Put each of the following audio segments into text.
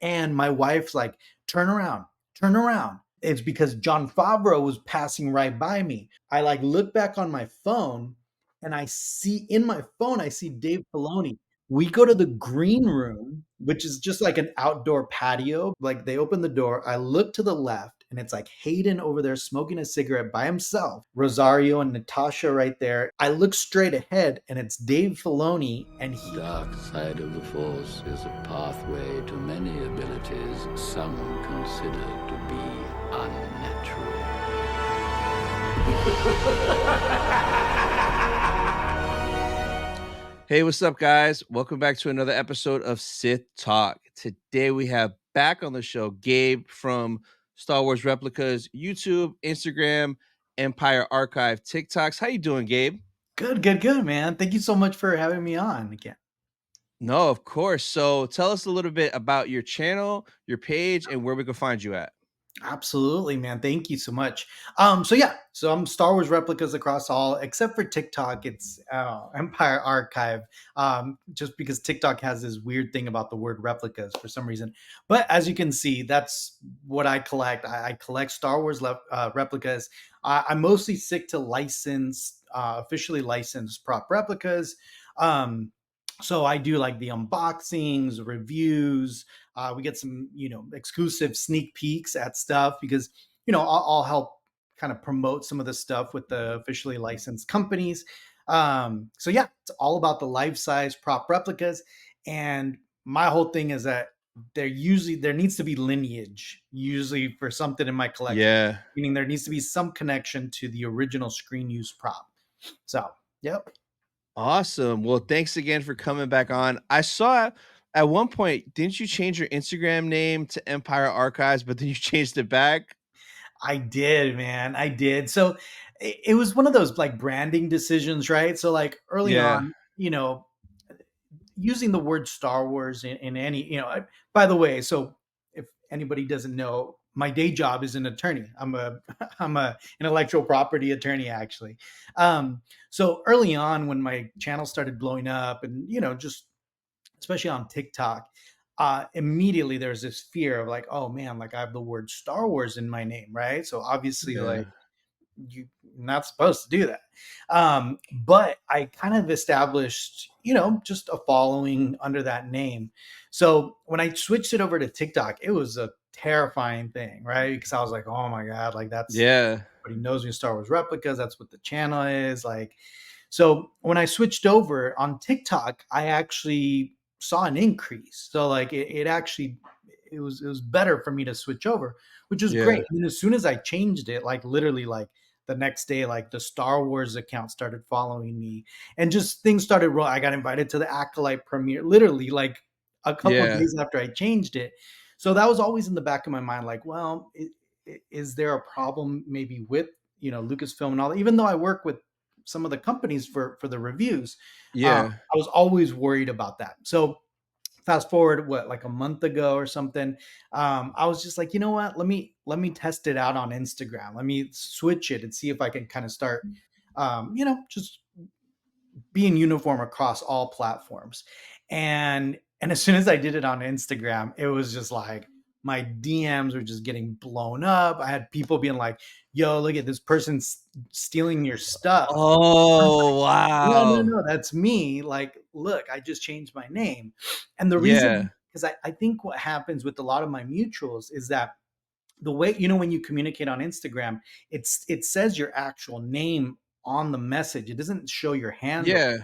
And my wife's like, turn around, turn around. It's because John Favreau was passing right by me. I like look back on my phone and I see Dave Filoni. We go to the green room, which is just like an outdoor patio. Like they open the door. I look to the left and it's like Hayden over there smoking a cigarette by himself. Rosario and Natasha right there. I look straight ahead and it's Dave Filoni and The dark side of the Force is a pathway to many abilities some consider to be unnatural. Hey, what's up, guys? Welcome back to another episode of Sith Talk. Today we have back on the show Gabe from Star Wars Replicas YouTube, Instagram, Empire Archive, TikToks. How you doing, Gabe? Good, man. Thank you so much for having me on again. No, of course. So tell us a little bit about your channel, your page, and where we can find you at. Absolutely, man. Thank you so much. So I'm Star Wars Replicas across all, except for TikTok. It's Empire Archive, just because TikTok has this weird thing about the word replicas for some reason. But as you can see, that's what I collect. I collect Star Wars replicas. I mostly stick to officially licensed prop replicas. So I do like the unboxings, reviews. We get some, exclusive sneak peeks at stuff because, I'll help kind of promote some of the stuff with the officially licensed companies. So yeah, it's all about the life size prop replicas. And my whole thing is that there needs to be lineage usually for something in my collection. Yeah. Meaning there needs to be some connection to the original screen use prop. So, yep. Awesome. Well, thanks again for coming back on. I saw at one point, didn't you change your Instagram name to Empire Archives, but then you changed it back? I did, man. I did. So it was one of those like branding decisions, right? So like early Yeah. on, using the word Star Wars in any, by the way, so if anybody doesn't know, my day job is an attorney. I'm a intellectual property attorney actually. So early on when my channel started blowing up and, just especially on TikTok, immediately there's this fear of like, oh man, like I have the word Star Wars in my name, right? So obviously, Yeah. like you're not supposed to do that. But I kind of established, just a following under that name. So when I switched it over to TikTok, it was a terrifying thing, right? Because I was like, oh my God, like that's Yeah. everybody knows me, Star Wars Replicas. That's what the channel is like. So when I switched over on TikTok, I actually saw an increase. So like it was better for me to switch over, which was Yeah. great. And as soon as I changed it, like literally like the next day, like the Star Wars account started following me and just things started rolling. I got invited to the Acolyte premiere, literally like a couple of Yeah. days after I changed it. So that was always in the back of my mind, like, well, is there a problem maybe with, Lucasfilm and all that? Even though I work with some of the companies for the reviews, Yeah. I was always worried about that. So fast forward like a month ago or something, I was just like, you know what, let me test it out on Instagram, let me switch it and see if I can kind of start just being uniform across all platforms. And as soon as I did it on Instagram, it was just like my DMs were just getting blown up. I had people being like, yo, look at this person stealing your stuff. Oh, No, no, wow. no, that's me. Like, look, I just changed my name. And the Yeah. reason, because I think what happens with a lot of my mutuals is that the way, when you communicate on Instagram, it says your actual name on the message. It doesn't show your handle. Yeah.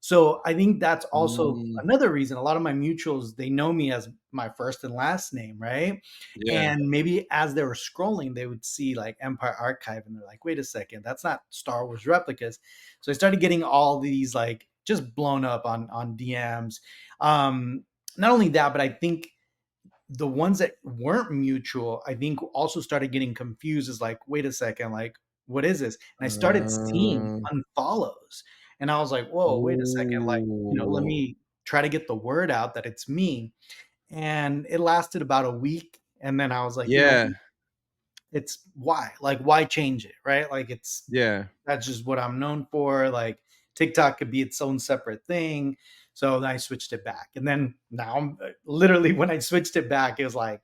So I think that's also Mm, another reason. A lot of my mutuals, they know me as my first and last name, right? yeah. And maybe as they were scrolling, they would see like Empire Archive and they're like, wait a second, that's not Star Wars Replicas. So I started getting all these like just blown up on DMs. Not only that, but I think the ones that weren't mutual, I think also started getting confused as like, wait a second, like, what is this? And I started seeing Uh, unfollows. And I was like, whoa, wait a second, like, let ooh. me try to get the word out that it's me. And it lasted about a week. And then I was like, Yeah. it's why? Like, why change it? Right? Like Yeah. that's just what I'm known for. Like TikTok could be its own separate thing. So then I switched it back, and then now I'm literally when I switched it back, it was like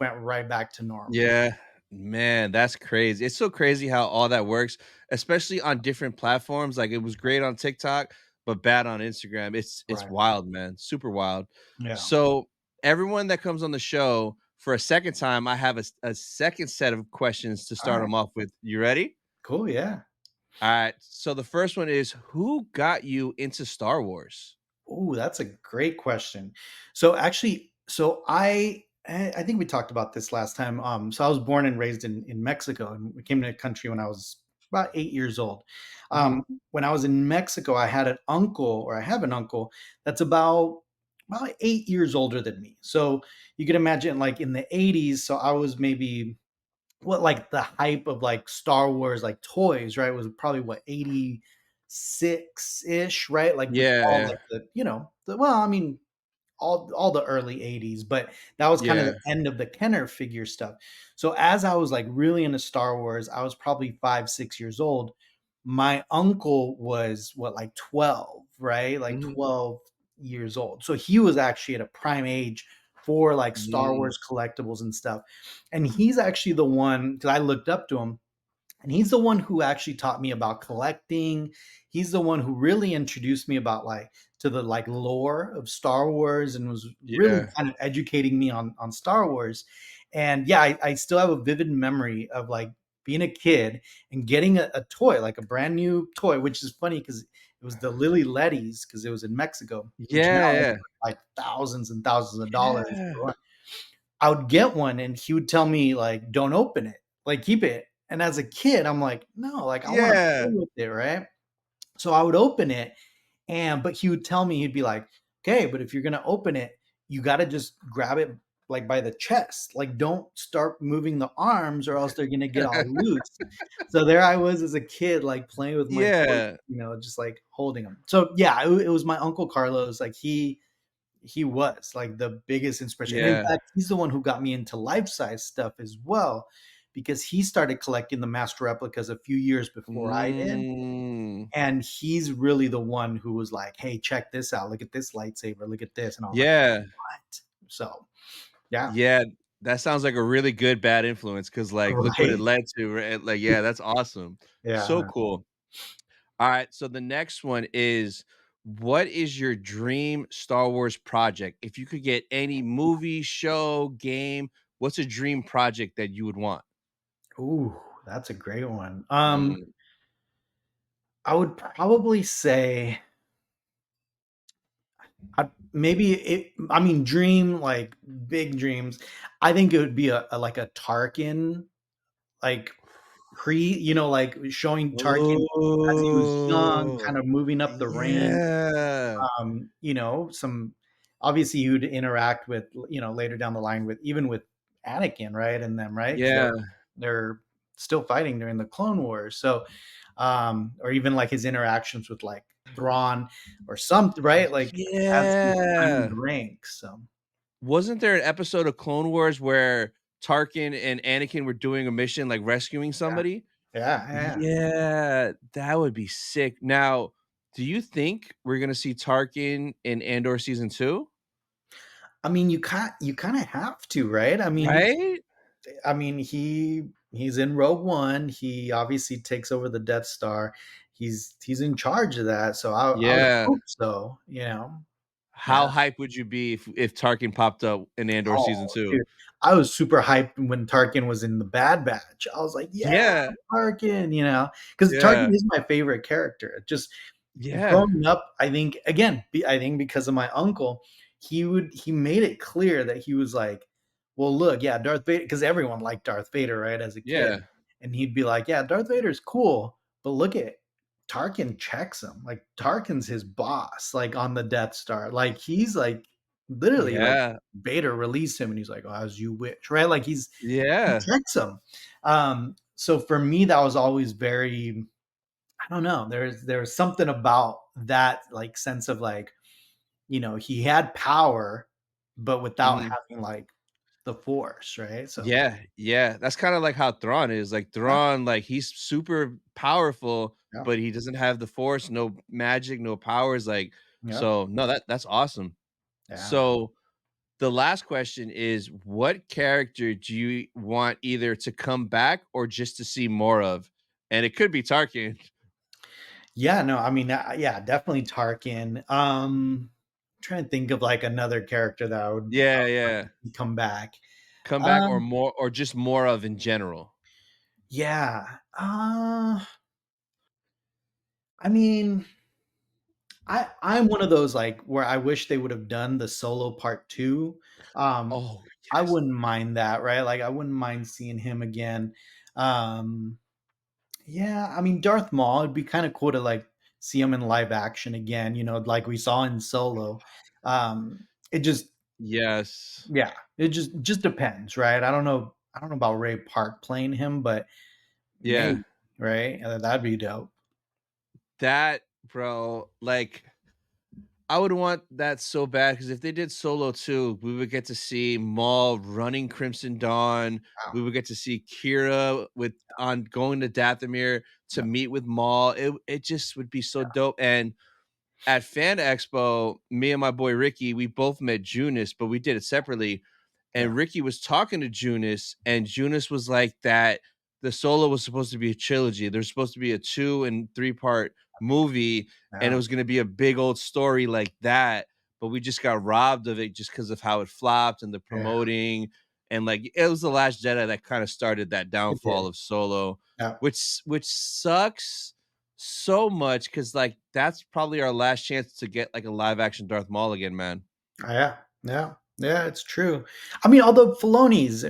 went right back to normal. Yeah, man, that's crazy. It's so crazy how all that works, especially on different platforms. Like, it was great on TikTok, but bad on Instagram. It's Right. wild, man. Super wild. Yeah. So everyone that comes on the show for a second time, I have a second set of questions to All start right. them off with. You ready? Cool. Yeah. All right. So the first one is, who got you into Star Wars? Oh, that's a great question. So actually, I think we talked about this last time. So I was born and raised in Mexico, and we came to the country when I was about 8 years old. Mhm. When I was in Mexico, I had an uncle, or I have an uncle that's about 8 years older than me. So you can imagine, like in the 80s. So I was maybe what like the hype of like Star Wars like toys, right? Was probably what 86 ish, right? Like with Yeah, all yeah, like well, I mean, all the early 80s, but that was kind of yeah. the end of the Kenner figure stuff. So as I was like really into Star Wars, I was probably 5, 6 years old. My uncle was what, like 12, right? Like Mhm. 12 years old. So he was actually at a prime age for like Star Mm, Wars collectibles and stuff. And he's actually the one, because I looked up to him, and he's the one who actually taught me about collecting. He's the one who really introduced me about like to the like lore of Star Wars, and was really yeah. kind of educating me on Star Wars. And yeah, I still have a vivid memory of like being a kid and getting a toy, like a brand new toy, which is funny because it was the Lily Letty's, because it was in Mexico, which now Yeah, is yeah. like thousands and thousands of dollars. Yeah. I would get one, and he would tell me like, "Don't open it, like keep it." And as a kid, I'm like, "No, like I want to Yeah. play with it, right?" So I would open it, but he would tell me, he'd be like, "Okay, but if you're gonna open it, you got to just grab it like by the chest, like don't start moving the arms, or else they're gonna get all loose." So there I was as a kid, like playing with my toys, Yeah. just like holding them. So yeah, it was my uncle Carlos. Like he was like the biggest inspiration. And in Yeah. fact, he's the one who got me into life size stuff as well, because he started collecting the master replicas a few years before I did. Mm. And he's really the one who was like, "Hey, check this out. Look at this lightsaber. Look at this." And I was like, Yeah. "What?" So, yeah. Yeah. That sounds like a really good bad influence, because, like, look what it Right. led to, right? Like, yeah, that's awesome. So Yeah. cool. Alright, so the next one is, what is your dream Star Wars project? If you could get any movie, show, game, what's a dream project that you would want? Ooh, that's a great one. Mm. I would probably say maybe it. I mean, dream like big dreams. I think it would be like a Tarkin, like like showing Tarkin as he was young, Oh, kind of moving up the ranks. yeah. Some obviously you'd interact with, later down the line with even with Anakin, right? And them, right? Because Yeah. they're still fighting during the Clone Wars. So, or even like his interactions with like Thrawn or something, right? Like as he's climbing Yeah. the ranks. So Wasn't there an episode of Clone Wars where Tarkin and Anakin were doing a mission, like rescuing yeah, somebody? yeah, yeah. Yeah, that would be sick. Now, do you think we're gonna see Tarkin in Andor season 2? I mean, you kind of have to, right? Right? I mean, he's in Rogue One. He obviously takes over the Death Star. He's in charge of that. So I would Yeah. hope so. You know, How yeah. hype would you be if Tarkin popped up in Andor Oh, season 2? dude, I was super hyped when Tarkin was in the Bad Batch. I was like, yeah, Yeah, Tarkin. Because Tarkin yeah, is my favorite character. Just yeah, growing up, I think again, I think because of my uncle, he made it clear that he was like, well, look, yeah, Darth Vader, because everyone liked Darth Vader, right, as a kid, yeah, and he'd be like, yeah, Darth Vader's cool, but look at Tarkin checks him, like Tarkin's his boss, like on the Death Star, like he's like literally like yeah, Vader released him, and he's like, oh, as you wish, right, like he yeah, checks him. So for me, that was always very, I don't know. There's something about that like sense of like, he had power, but without mhm. having like the force, right? So Yeah, yeah, that's kinda like how Thrawn is, like, yeah, Thrawn, like, he's super powerful, yeah, but he doesn't have the Force, no magic, no powers, like, Yeah. So no, that's awesome. Yeah. So the last question is, what character do you want either to come back or just to see more of? And it could be Tarkin. Yeah, no, I mean, yeah, definitely Tarkin. Trying to think of like another character that I Yeah, would like yeah. to see come back. Come back or Um, more or just more of in general. yeah. I mean, I'm one of those like where I wish they would have done the Solo part 2. Um, Oh, I yes. wouldn't mind that, right? Like I wouldn't mind seeing him again. Um, yeah, I mean Darth Maul, it'd be kind of cool to like see him in live action again, like we saw in Solo. It just Yes. yeah, it just depends, right? I don't know about Ray Park playing him, but Yeah. maybe, right? That'd be dope. That, bro, like I would want that so bad because if they did Solo 2, we would get to see Maul running Crimson Dawn. Wow. We would get to see Kira with on going to Dathomir to Yeah, meet with Maul. It just would be so dope. And at Fan Expo, me and my boy Ricky, we both met Junus, but we did it separately. yeah, And Ricky was talking to Junus, and Junus was like that the Solo was supposed to be a trilogy. There's supposed to be a 2 and 3-part movie, and it yeah, was going to be a big old story like that. But we just got robbed of it just because of how it flopped and the yeah. promoting. And like it was the Last Jedi that kind of started that It downfall did. of Solo, Yeah, which sucks so much because like that's probably our last chance to get like a live action Darth Maul again, man. yeah, yeah, yeah. It's true. I mean, although Filoni's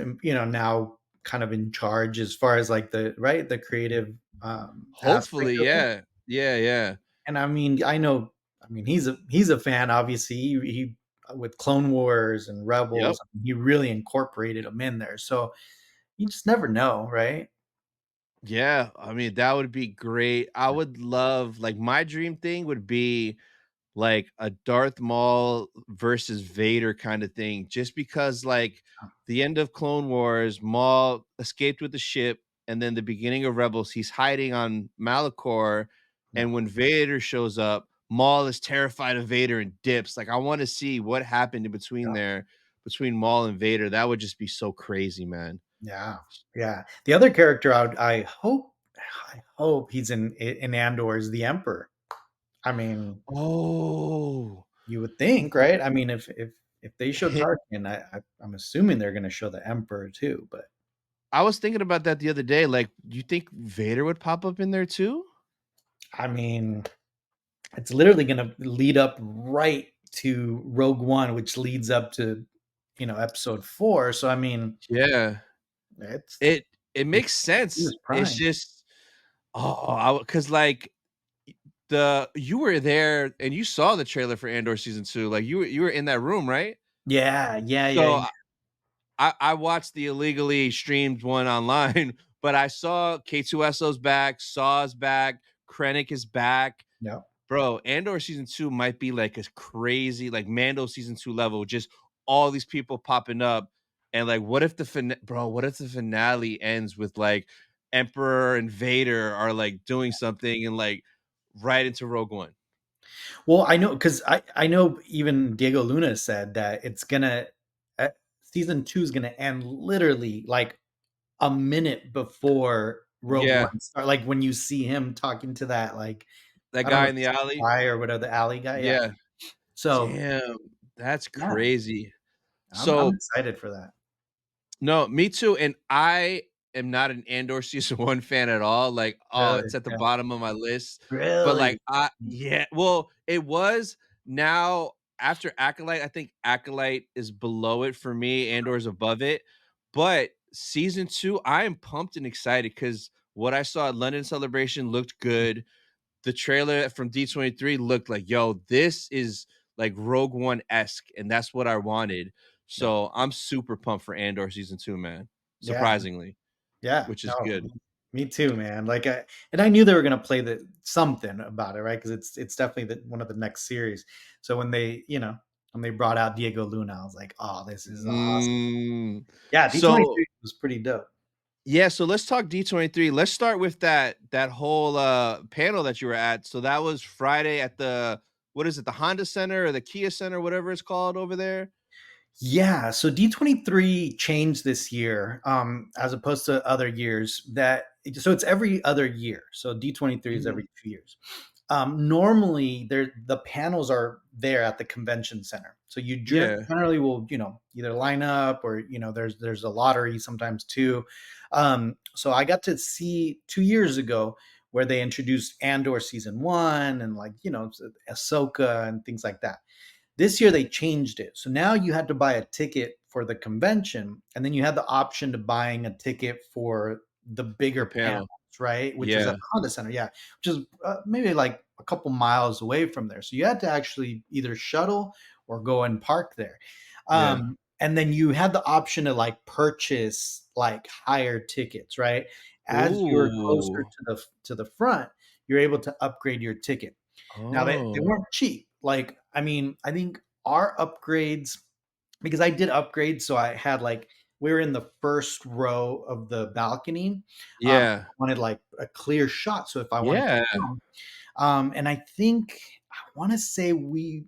now kind of in charge as far as like the creative aspect Hopefully, of it. yeah, yeah, yeah. And I mean, I know, I mean, he's a fan. Obviously, he with Clone Wars and Yep. Rebels, he really incorporated them in there. So you just never know, right? Yeah, I mean that would be great. I would love like my dream thing would be like a Darth Maul versus Vader kind of thing, just because like the end of Clone Wars, Maul escaped with the ship, and then the beginning of Rebels, he's hiding on Malachor, Yeah, and when Vader shows up, Maul is terrified of Vader and dips. Like I want to see what happened in between yeah, there, between Maul and Vader. That would just be so crazy, man. yeah, yeah. The other character I hope he's in Andor is the Emperor. I mean, Oh, you would think, right? I mean, if they show hi- Tarkin, I'm assuming they're going to show the Emperor too. But I was thinking about that the other day. Like, do you think Vader would pop up in there too? I mean, it's literally going to lead up right to Rogue One, which leads up to Episode 4. So I mean, Yeah. it's It it's makes sense. it's It's prime. just because like the you were there and you saw the trailer for Andor season 2. Like you were in that room, right? Yeah, yeah, yeah, So yeah. I watched the illegally streamed one online, but I saw K2SO's back, Saw's back, Krennic is back. Yeah. Bro, Andor season 2 might be like a crazy, like Mando season 2 level, just all these people popping up. And like, what if what if the finale ends with like Emperor and Vader are like doing something and like right into Rogue One? Well, I know because I know even Diego Luna said that uh, season 2 is gonna end literally like a minute before Rogue Yeah, One start. Like when you see him talking to that, like that I don't guy know, in the alley. spy or whatever, the alley guy. Yeah. Yeah, So damn, that's yeah, crazy. I'm So excited for that. no, me too. And I am not an Andor season 1 fan at all. Like, oh, Really? it's at the Yeah. bottom of my list. But like Really? I Mm, yeah, well, it was now after Acolyte, I think Acolyte is below it for me, Andor is above it. But season 2, I am pumped and excited because what I saw at London Celebration looked good. The trailer from D23 looked like, yo, this is like Rogue One esque, and that's what I wanted. yeah. So I'm super pumped for Andor season 2, man. Yeah. Surprisingly, Yeah. which is No, good. me too, man. Like and I knew they were gonna play the something about it, right? Because it's definitely one of the next series. So when they brought out Diego Luna, I was like, oh, this is awesome. Mm. Yeah, So D23 was pretty dope. yeah, so let's talk D23. Let's start with that whole panel that you were at. So that was Friday at the what is it, the Honda Center or the Kia Center, whatever it's called over there? Yeah, so D23 changed this year, as opposed to other years. So it's every other year. So D23 is Mhm. every 2 years. Normally, the panels are there at the convention center. So you Yeah. generally will, either line up or there's a lottery sometimes too. So I got to see 2 years ago where they introduced Andor season 1 and Ahsoka and things like that. This year they changed it. So now you had to buy a ticket for the convention, and then you had the option to buying a ticket for the The bigger panels, panel. right? Which was at Yeah. the Honda Center, yeah, which is maybe like a couple miles away from there. So you had to actually either shuttle or go and park there. Yeah. And then you had the option to like purchase like higher tickets, right? As you're closer Ooh. to the front, you're able to upgrade your ticket. Now they Oh. weren't cheap. Like, I mean, I think our upgrades, because I did upgrades, so I had like we were in the first row of the balcony. I Yeah. wanted like a clear shot. So if I wanted to Yeah. film, and I think I want to say we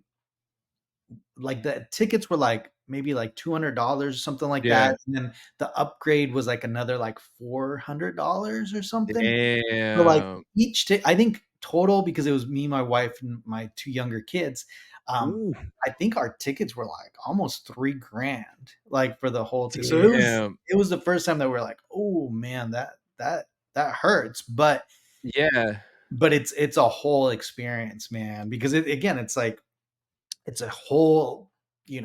like the tickets were like maybe like $200 or something like Yeah. that, and then the upgrade was like another like $400 or something. So, like, Damn. I think total, because it was me, my wife, and my 2 younger kids, um, Ooh. I think our tickets were, like, almost 3 grand, like, for the whole thing. So Damn. it was the first time that we're like, "Oh, man, that hurts," Yeah. but it's a whole experience, man, because it's like it's a whole,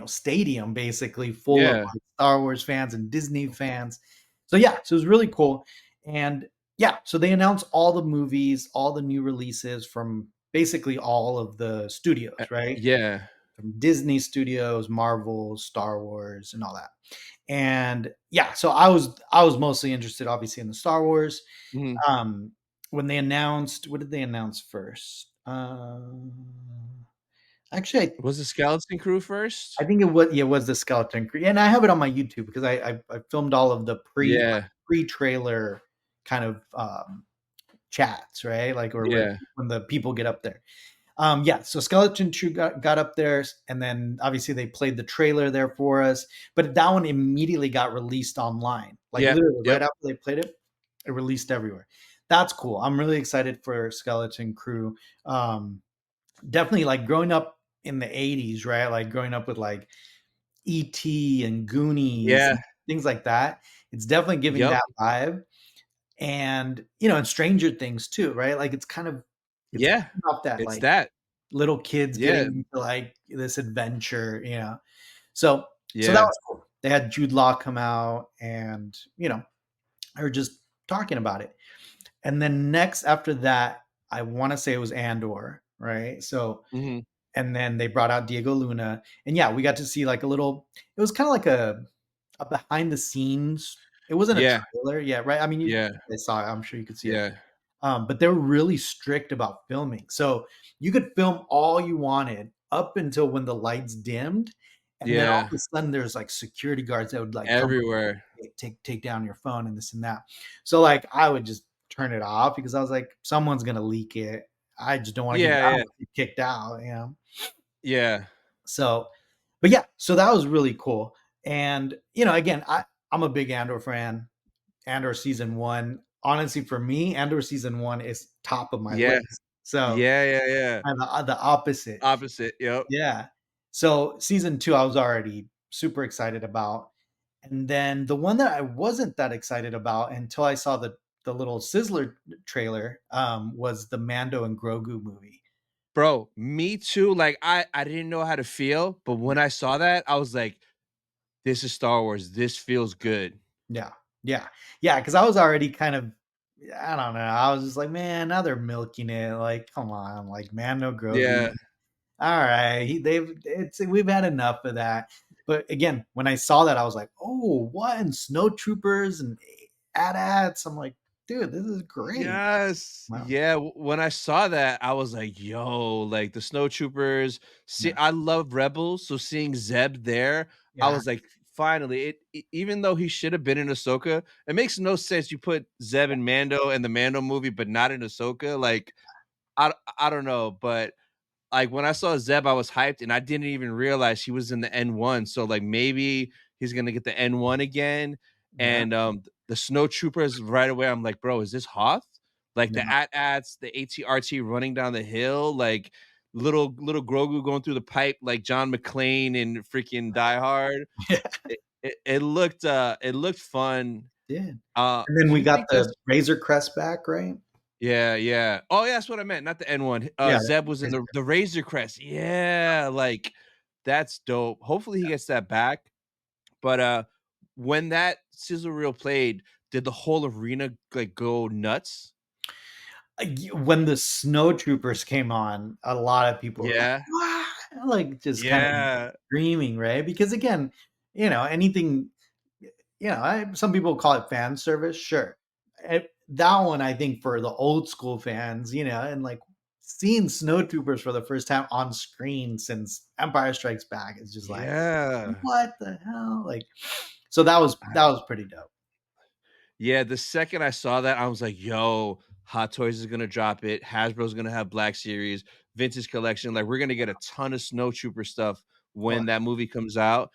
stadium basically full of Yeah. like Star Wars fans and Disney fans. So yeah, so it was really cool. And yeah, so they announced all the movies, all the new releases from basically all of the studios, right? Yeah. From Disney Studios, Marvel, Star Wars, and all that. And yeah, so I was mostly interested obviously in the Star Wars. Mhm. Um when they announced, what did they announce first? Actually, Was the Skeleton Crew I first? think it was the Skeleton Crew, and I have it on my YouTube because I filmed all of the Yeah. pre-trailer kind of, chats, right? Like, or Yeah. when the people get up there. Yeah, so Skeleton Crew got up there, and then obviously they played the trailer there for us, but that one immediately got released online. Like, Yeah. literally right Yep. after they played it, it released everywhere. That's cool. I'm really excited for Skeleton Crew. Definitely, like, growing up in the '80s, right? Like, growing up with, like, E.T. and Goonies Yeah. and things like that. It's definitely giving Yep. that vibe, and, and Stranger Things too, right? Like, it's Yeah. giving off that, It's like, that. little kids Yeah. getting into, like, this adventure, So that Yeah. was cool. They had Jude Law come out and, they were just talking about it. And then next after that, I wanna say it was Andor, right? So, Mhm. and then they brought out Diego Luna, and yeah, we got to see like a little. It was kind of like a behind the scenes. It wasn't a Yeah. trailer, yeah, right. I mean, you Yeah. guys saw it. I'm sure you could see it. Yeah. But they were really strict about filming, so you could film all you wanted up until when the lights dimmed, and then all Yeah. of a sudden there's like security guards that would like come Everywhere. take down your phone and this and that. So like I would just turn it off because I was like, someone's gonna leak it. I just don't want to Yeah, yeah. get kicked out. Yeah. So, but yeah, so that was really cool. And again, I'm a big Andor fan. Andor season 1, honestly, for me, Andor season 1 is top of my Yeah. list. So Yeah, yeah, yeah. I'm the opposite. Opposite, yep. Yeah. So season 2, I was already super excited about, and then the one that I wasn't that excited about until I saw the little Sizzler trailer, was the Mando and Grogu movie. Bro, me too, like, I didn't know how to feel, but when I saw that, I was like, "This is Star Wars, this feels good." Yeah. Yeah. Yeah, because I was already kind of, I don't know, I was just like, "Man, now they're milking it, like, come on, like, Mando Grogu, Yeah. alright, we've had enough of that." But again, when I saw that, I was like, "Oh, what?" And snowtroopers and AT-ATs, I'm like, "Dude, this is great." Yes. Wow. Yeah, when I saw that, I was like, "Yo," like, the snowtroopers, see Yeah. I love Rebels, so seeing Zeb there, I Yeah. was like, "Finally," even though he should have been in Ahsoka, it makes no sense you put Zeb and Mando in the Mando movie, but not in Ahsoka, like, I don't know, but like when I saw Zeb, I was hyped, and I didn't even realize he was in the N1. So like maybe he's gonna get the N1 again. Yeah. And the snow troopers right away. I'm like, bro, is this Hoth? Like Yeah. the AT-ATs, the ATRT running down the hill, like little Grogu going through the pipe, like John McClane in freaking Die Hard. Yeah. It looked fun. Yeah. And then Do we you got think the that's Razor Crest back, right? yeah, yeah. Oh, yeah, that's what I meant, not the N1. Yeah. Zeb was in the Razor Crest. Yeah, like that's dope. Hopefully he gets that back. But when that sizzle reel played, did the whole arena like go nuts? When the snow troopers came on, a lot of people were like, Yeah. "Wow," like just kind of Yeah. screaming, right? Because again, anything, some people call it fan service, sure. That one, I think, for the old school fans, and like seeing snow troopers for the first time on screen since Empire Strikes Back is just like, Yeah. what the hell? Like, so that was pretty dope. Yeah, the second I saw that, I was like, "Yo, Hot Toys is gonna drop it. Hasbro's gonna have Black Series, Vintage Collection. Like, we're gonna get a ton of Snow Trooper stuff Oh, when that movie comes out."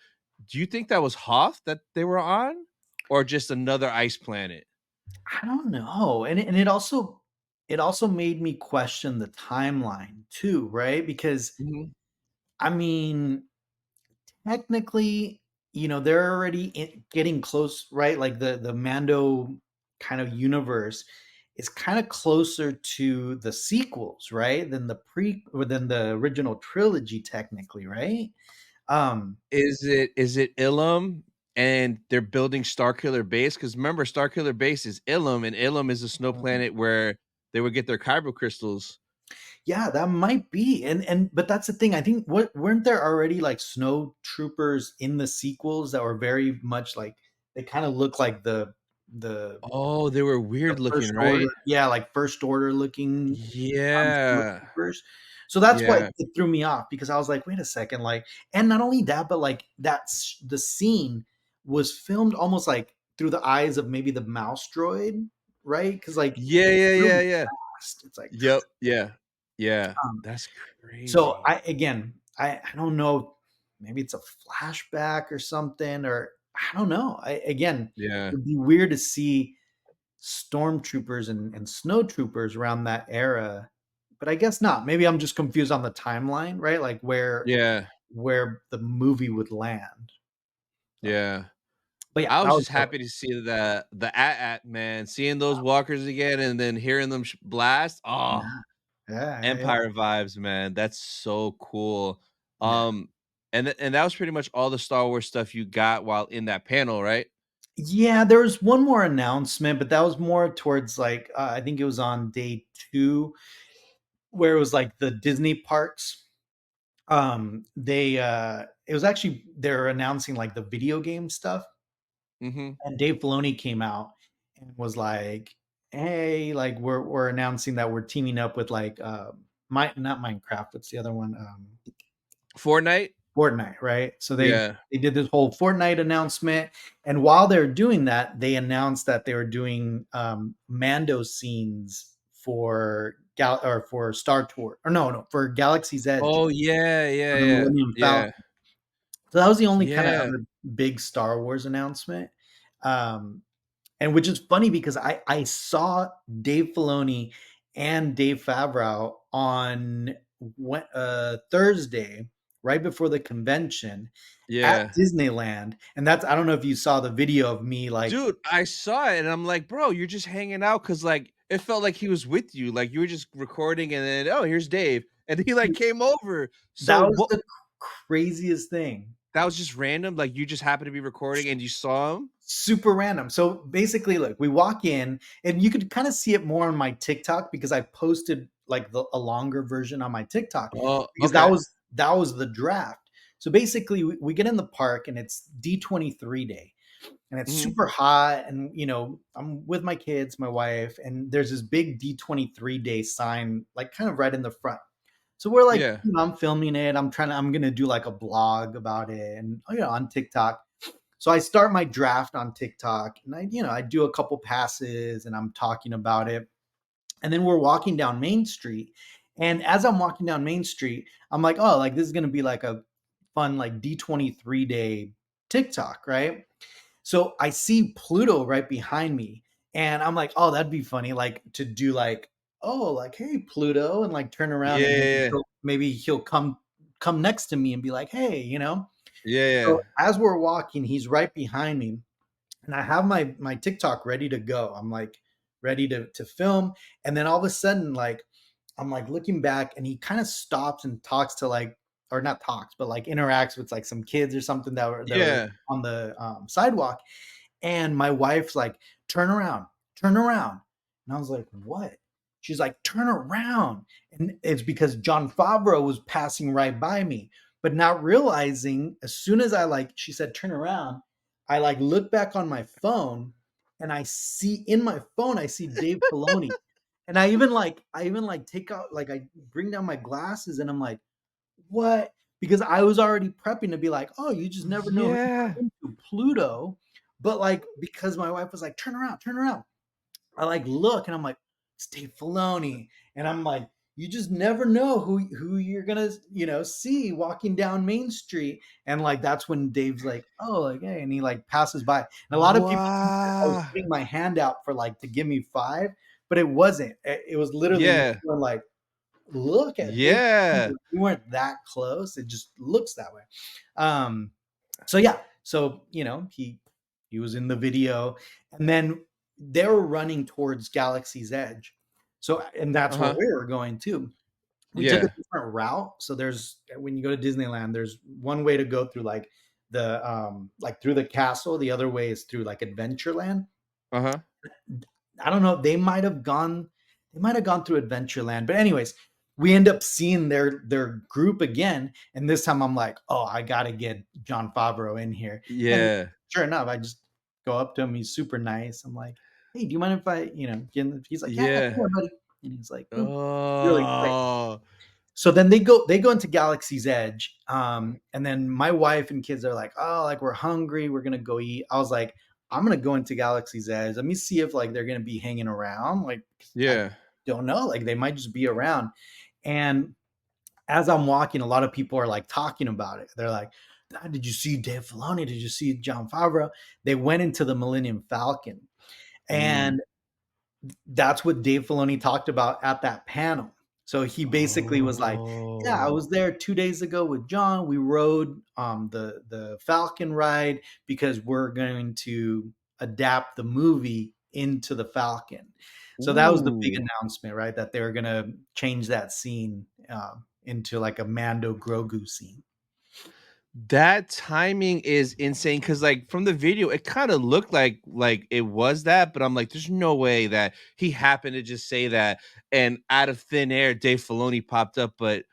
Do you think that was Hoth that they were on, or just another ice planet? I don't know, and it also made me question the timeline too, right? Because Mhm. I mean, technically, they're already getting close, right? Like the Mando kind of universe is kind of closer to the sequels, right? Than the original trilogy, technically, right? Um, Is it Ilum and they're building Starkiller Base? Because remember, Starkiller Base is Ilum, and Ilum is a snow planet where they would get their kyber crystals. Yeah, that might be. But that's the thing. I think what weren't there already like snow troopers in the sequels that were very much like they kind of look like the Oh, they were weird looking, first order, right? yeah, like first order looking snow Yeah. troopers. So that's why Yeah. it threw me off because I was like, wait a second, like, and not only that, but like that's the scene was filmed almost like through the eyes of maybe the mouse droid, right? Because like Yeah, it's yeah, yeah, really yeah. fast. It's like Yep, yeah. Yeah. um, That's so crazy. I don't know, maybe it's a flashback or something, or I don't know. Yeah. It'd be weird to see stormtroopers and snow troopers around that era, but I guess not. Maybe I'm just confused on the timeline, right? Like Yeah. where the movie would land. But Yeah. but yeah, I that was was just dope. happy to see the AT-AT, man, seeing those walkers again and then hearing them blast. Yeah, Oh, yeah, yeah, yeah. Empire vibes, man. That's so cool. Yeah. And that was pretty much all the Star Wars stuff you got while in that panel, right? Yeah, there was one more announcement, but that was more towards like I think it was on day 2 where it was like the Disney parks. They it was actually they're announcing like the video game stuff, Mhm. and Dave Filoni came out and was like, "Hey, like we're announcing that we're teaming up with like not Minecraft, what's the other one? Fortnite? Fortnite, right?" So Yeah. they did this whole Fortnite announcement, and while they're doing that, they announced that they were doing Mando scenes for for Star Tour, or no, for Galaxy's Edge Oh, yeah, for yeah, the yeah. Millennium Falcon. Yeah. So that was the only kind of Yeah. other big Star Wars announcement. Um, and which is funny because I saw Dave Filoni and Dave Favreau on Thursday, right before the convention at Yeah. Disneyland, and I don't know if you saw the video of me like Dude, I saw it and I'm like, "Bro, you're just hanging out," because like, it felt like he was with you, like, you were just recording and then, "Oh, here's Dave," and he, like, came over. So, that was what the craziest thing. that was just random? Like, you just happened to be recording and you saw him? Super random. So basically, look, we walk in, and you could kind of see it more on my TikTok because I posted like a longer version on my TikTok Oh, because okay. that was the draft. So basically, we get in the park and it's D23 day, and it's Mhm. super hot, and I'm with my kids, my wife, and there's this big D23 day sign like kind of right in the front. So we're like, Yeah. I'm filming it. I'm gonna do like a blog about it, and on TikTok. So I start my draft on TikTok, and I do a couple passes and I'm talking about it. And then we're walking down Main Street, And as I'm walking down Main Street, I'm like, oh, like this is gonna be like a fun like D23 day TikTok, right? So I see Pluto right behind me, and I'm like, oh, that'd be funny, like to do like, oh, like hey Pluto, and like turn around and Yeah. maybe he'll come next to me and be like, hey, you know. Yeah. So as we're walking, he's right behind me, and I have my TikTok ready to go. I'm like ready to film, and then all of a sudden, like I'm like looking back, and he kind of stops and talks to like, or not talks, but like interacts with like some kids or something that were Yeah. on the sidewalk, and my wife's like, turn around, turn around. And I was like, what? She's like, turn around. And it's because John Favreau was passing right by me, but not realizing as soon as I like, she said, turn around, I like look back on my phone, and I see in my phone, I see Dave Filoni. And I even like take out, like I bring down my glasses, and I'm like, what? Because I was already prepping to be like, oh, you just never know who Yeah. you're into, Pluto. But like, because my wife was like, turn around, turn around. I like look, and I'm like, it's Dave Filoni. And I'm like, you just never know who you're gonna, see walking down Main Street. And like that's when Dave's like, oh, like hey, and he like passes by. And a lot of people think that I was Wow. putting my hand out for like to give me five, but it wasn't. It was literally me Yeah. going like, look at Dave. Yeah. We weren't that close. It just looks that way. Um, so yeah, so he was in the video, and then they were running towards Galaxy's Edge. So, and that's where Uh-huh. we were going too. We took a Yeah. different route. So there's when you go to Disneyland, there's one way to go through like through the castle. The other way is through like Adventureland. Uh-huh. I don't know. They might have gone through Adventureland. But anyways, we end up seeing their group again. And this time I'm like, oh, I gotta get John Favreau in here. And Yeah. sure enough, I just go up to him. He's super nice. I'm like, hey, do you mind if I, get in? He's like, yeah, yeah, Yeah. come on, buddy. And he's like, really quick. Oh. So then they go into Galaxy's Edge, and then my wife and kids are like, oh, like we're hungry, we're gonna go eat. I was like, I'm gonna go into Galaxy's Edge. Let me see if like they're gonna be hanging around. Like I Yeah. don't know, like they might just be around. And as I'm walking, a lot of people are like talking about it. They're like, "Ah, did you see Dave Filoni? Did you see John Favreau?" They went into the Millennium Falcon, Mm. and that's what Dave Filoni talked about at that panel. So he basically was like, "Yeah, I Oh. was there 2 days ago with John. We rode the Falcon ride because we're going to adapt the movie into the Falcon." So that was the big Ooh. announcement, right? That they were gonna change that scene into like a Mando Grogu scene. That timing is insane because, like, from the video, it kind of looked like it was that, but I'm like, there's no way that he happened to just say that, and out of thin air, Dave Filoni popped up. But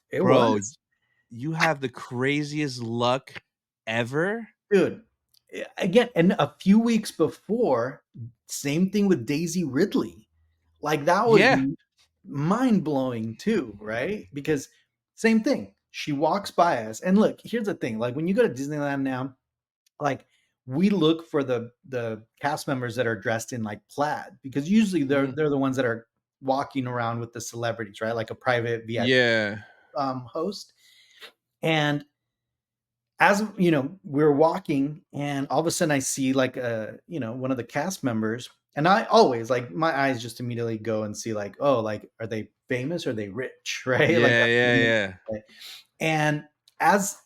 It bro, was. you have the craziest luck ever. Dude, again, and a few weeks before, same thing with Daisy Ridley. Like that was Yeah. mind blowing too, right? Because same thing. She walks by us, and look, here's the thing: like when you go to Disneyland now, like we look for the cast members that are dressed in like plaid because usually they're Mhm. they're the ones that are walking around with the celebrities, right? Like a private VIP Yeah. host. And as we're walking, and all of a sudden I see like one of the cast members, and I always like my eyes just immediately go and see like, oh, like are they famous or are they rich? Right, like Yeah. that's Yeah. the main Yeah. thing. And as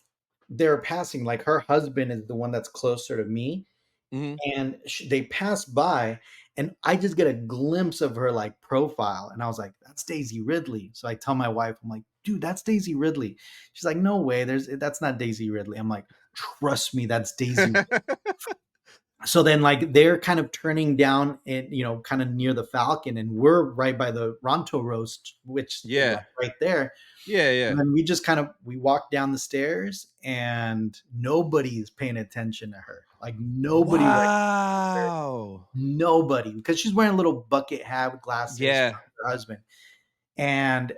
they're passing, like her husband is the one that's closer to me, Mhm. and they pass by, and I just get a glimpse of her like profile, and I was like, that's Daisy Ridley. So I tell my wife, I'm like, dude, that's Daisy Ridley. She's like, no way, that's not Daisy Ridley. I'm like, trust me, that's Daisy. So then like they're kind of turning down and kind of near the Falcon, and we're right by the Ronto roast, which is like Yeah. right there. Yeah. And Yeah. then we walk down the stairs, and nobody's paying attention to her. Like nobody recognizes her. Wow. Nobody, because she's wearing a little bucket hat with glasses. She's Yeah. with her husband. And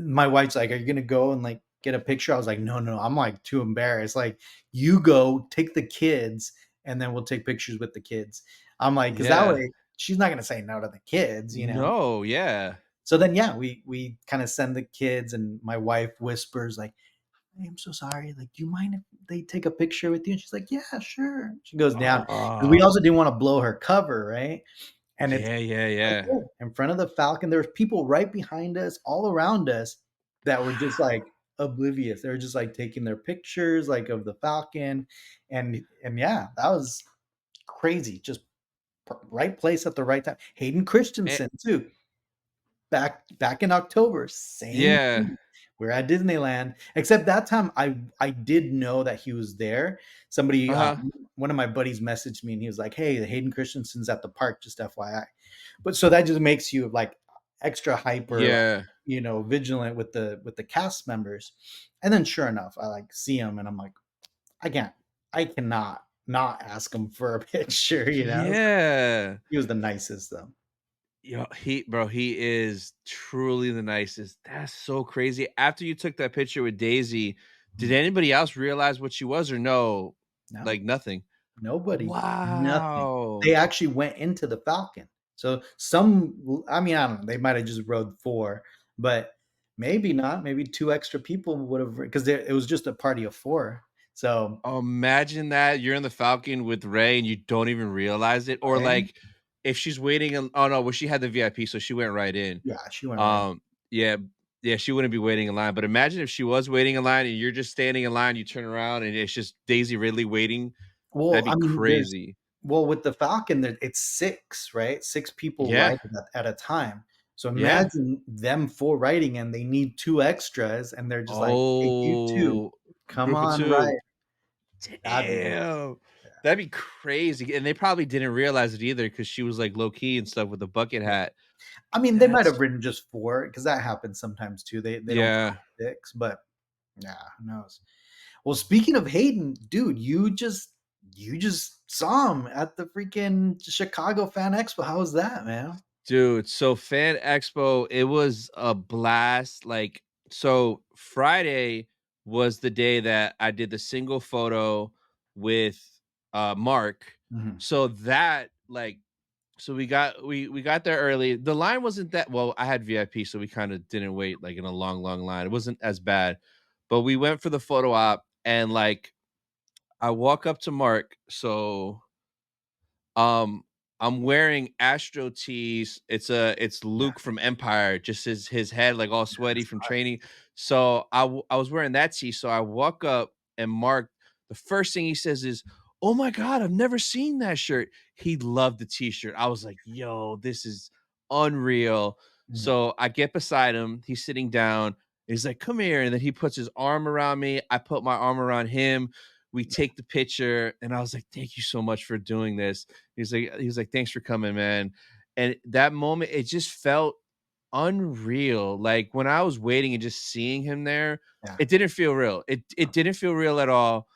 my wife's like, "Are you gonna go and like get a picture?" I was like, "No, no, I'm like too embarrassed. Like, you go take the kids, and then we'll take pictures with the kids." I'm like, because that Yeah. way she's not gonna say no to the kids. No. Yeah. So then, yeah, we kind of send the kids, and my wife whispers like, I'm so sorry. Like, do you mind if they take a picture with you? And she's like, yeah, sure. She goes down because we Oh, also didn't want to blow her cover, right? And it's right yeah. there in front of the Falcon. There's people right behind us, all around us, that were just like oblivious. They were just like taking their pictures, like of the Falcon, and yeah, that was crazy. Just right place at the right time. Hayden Eh, Christensen too. Back in October, same yeah. thing. We're at Disneyland, except that time I did know that he was there. Somebody, Uh-huh. one of my buddies messaged me and he was like, "Hey, Hayden Christensen's at the park, just FYI." But so that just makes you like extra hyper, like, Yeah. vigilant with the cast members. And then sure enough, I like see him and I'm like, I cannot not ask him for a picture. Yeah. He was the nicest though. Yo, he is truly the nicest. That's so crazy. After you took that picture with Daisy, did Mhm. anybody else realize what she was or no? No. Like nothing. Nobody, nothing. Wow. They actually went into the Falcon. So I mean, I don't know, they might have just rode 4, but maybe not. Maybe 2 extra people would have, because it was just a party of 4. So, Imagine that you're in the Falcon with Ray and you don't even realize it. Or right? like if she's waiting oh no, well, she had the VIP, so she went right in. Yeah, she went right. Um, yeah, yeah, she wouldn't be waiting in line. But imagine if she was waiting in line and you're just standing in line, you turn around and it's just Daisy Ridley waiting. That'd Well, be I mean, crazy. with the Falcon, it's 6, right? 6 people Yeah, riding at a time. So yeah. imagine them 4 riding and they need 2 extras, and they're just like, "Hey, you 2, Oh, come group of on, two. ride." That'd be nice. Damn. That'd be crazy. And they probably didn't realize it either because she was like low key and stuff with the bucket Yeah. hat. I mean, they might have That's written just 4 because that happens sometimes too. They don't put yeah. all 6, but yeah, who knows? Well, speaking of Hayden, dude, you just saw him at the freaking Chicago Fan Expo. How was that, man? Dude, so Fan Expo, it was a blast. Like, so Friday was the day that I did the single photo with Mark. Mhm. So that like so we got there early. The line wasn't that well, I had VIP, so we kind of didn't wait like in a long line. It wasn't as bad. But we went for the photo op and like I walk up to Mark. So um, I'm wearing Astro tees. It's Yeah, Luke from Empire, just his head like all sweaty that's from nice. training. So I was wearing that tee. So I walk up and Mark, the first thing he says is, "Oh my god, I've never seen that shirt." He loved the t-shirt. I was like, "Yo, this is unreal." Mhm. So I get beside him. He's sitting down. He's like, "Come here," and then he puts his arm around me. I put my arm around him. We take the picture, and I was like, "Thank you so much for doing this." He's like, "Thanks for coming, man." And that moment, it just felt unreal. Like when I was waiting and just seeing him there, Yeah. it didn't feel real. It didn't feel real at all.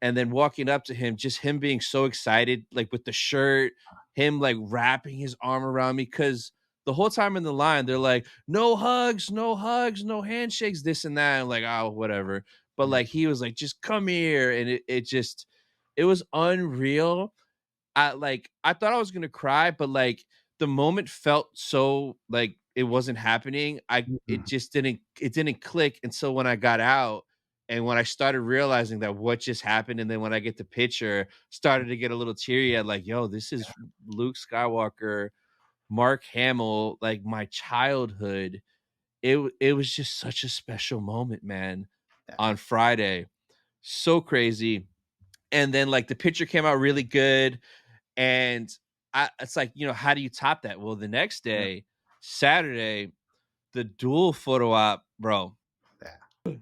And then walking up to him, just him being so excited, like with the shirt, him like wrapping his arm around me. Cause the whole time in the line, they're like, no hugs, no hugs, no handshakes, this and that. I'm like, oh, whatever. But Yeah. like he was like, just come here. And it was unreal. I thought I was gonna cry, but like the moment felt so like it wasn't happening. Mhm. It didn't click until when I got out and when I started realizing that what just happened, and then when I get the picture, started to get a little teary at like, yo, this is Luke Skywalker, Mark Hamill, like my childhood. It was just such a special moment, man, Yeah. on Friday. So crazy. And then like the picture came out really good and it's like, how do you top that? Well, the next Yeah. day, Saturday, the dual photo op, bro. Yeah.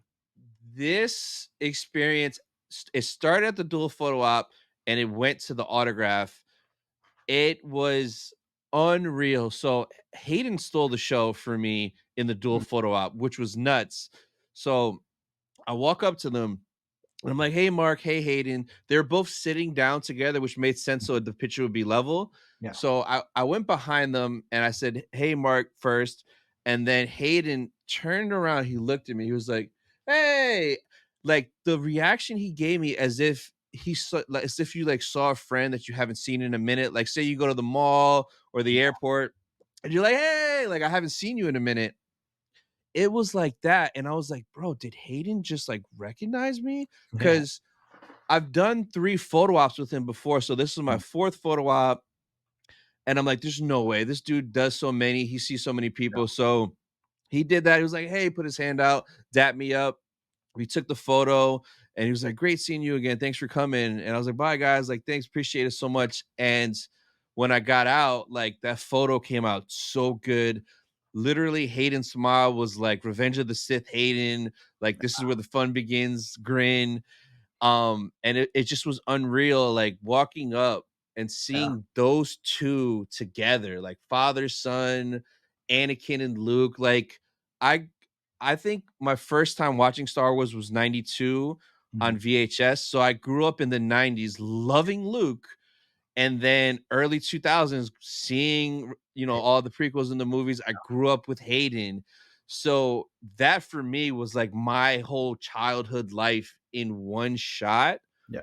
This experience, it started at the dual photo op and it went to the autograph. It was unreal. So Hayden stole the show for me in the dual Mhm. photo op, which was nuts. So I walk up to them and I'm like, "Hey, Mark. Hey, Hayden." They're both sitting down together, which made sense so the picture would be level. Yeah. So I went behind them and I said, "Hey, Mark," first. And then Hayden turned around. He looked at me. He was like, "Hey." Like the reaction he gave me as if he saw, like, as if you like saw a friend that you haven't seen in a minute. Like, say you go to the mall or the airport and you're like, hey, like I haven't seen you in a minute. It was like that. And I was like, bro, did Hayden just like recognize me? Yeah. Because I've done 3 photo ops with him before. So this is my 4th photo op. And I'm like, there's no way. This dude does so many. He sees so many people. So he did that. He was like, hey, put his hand out, dap me up. We took the photo and he was like, great seeing you again. Thanks for coming. And I was like, bye guys. Like, thanks. Appreciate it so much. And when I got out, like that photo came out so good. Literally, Hayden's smile was like Revenge of the Sith Hayden. Like, this is where the fun begins, grin. And it just was unreal, like walking up and Yeah. seeing those two together, like father, son, Anakin and Luke. Like, I I think my first time watching Star Wars was 92 Mhm. on VHS. So I grew up in the 90s loving Luke, and then early 2000s seeing, you know, all the prequels in the movies. I grew up with Hayden. So that for me was like my whole childhood life in one shot, Yeah.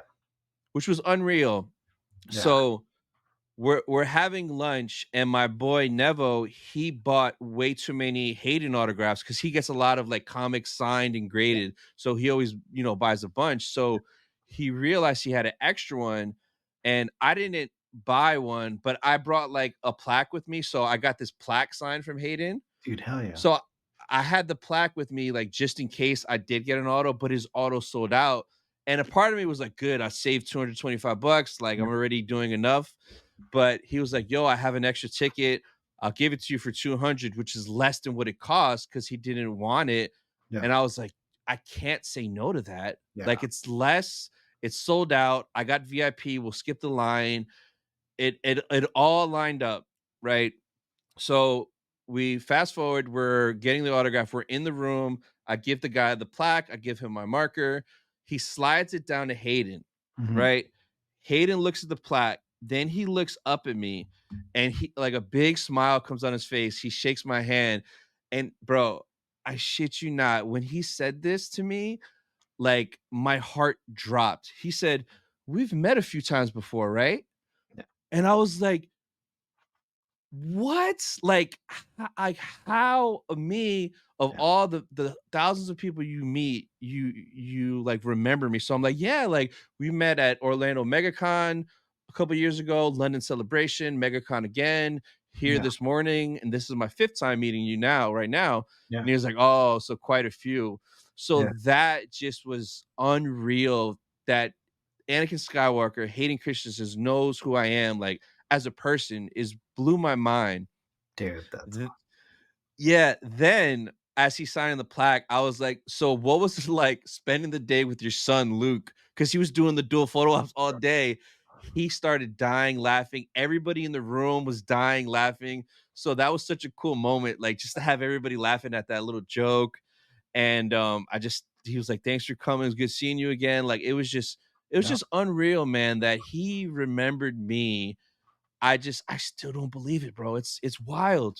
which was unreal. Yeah. So we're having lunch, and my boy Nevo, he bought way too many Hayden autographs because he gets a lot of like comics signed and graded. So he always, you know, buys a bunch. So he realized he had an extra one, and I didn't buy one, but I brought like a plaque with me. So I got this plaque signed from Hayden. Dude, hell yeah. So I had the plaque with me, like just in case I did get an auto, but his auto sold out. And a part of me was like, good, I saved $225. Like, Yeah. I'm already doing enough. But he was like, yo, I have an extra ticket. I'll give it to you for 200, which is less than what it cost because he didn't want it. Yeah. And I was like, I can't say no to that. Yeah. Like, it's less, it's sold out. I got VIP. We'll skip the line. It all lined up, right? So we fast forward, we're getting the autograph, we're in the room. I give the guy the plaque, I give him my marker. He slides it down to Hayden, Mhm. right? Hayden looks at the plaque, then he looks up at me, and he like a big smile comes on his face. He shakes my hand, and bro, I shit you not, when he said this to me, like my heart dropped. He said, "We've met a few times before, right?" Yeah. And I was like, what? Like how me of Yeah. all the thousands of people you meet, you like remember me. So I'm like, yeah, like we met at Orlando MegaCon a couple years ago, London Celebration, MegaCon again, here Yeah. this morning, and this is my 5th time meeting you now, right now. Yeah. And he was like, oh, so quite a few. So Yeah. that just was unreal that Anakin Skywalker, Hayden Christensen knows who I am, like as a person, is blew my mind. Dude, that's Th- yeah, then as he signed the plaque, I was like, so what was it like spending the day with your son Luke? Because he was doing the dual photo ops all awesome. day. He started dying laughing. Everybody in the room was dying laughing. So that was such a cool moment, like just to have everybody laughing at that little joke. And I just he was like, thanks for coming. It was good seeing you again. Like it was Yeah. just unreal, man, that he remembered me. I still don't believe it, bro. It's wild.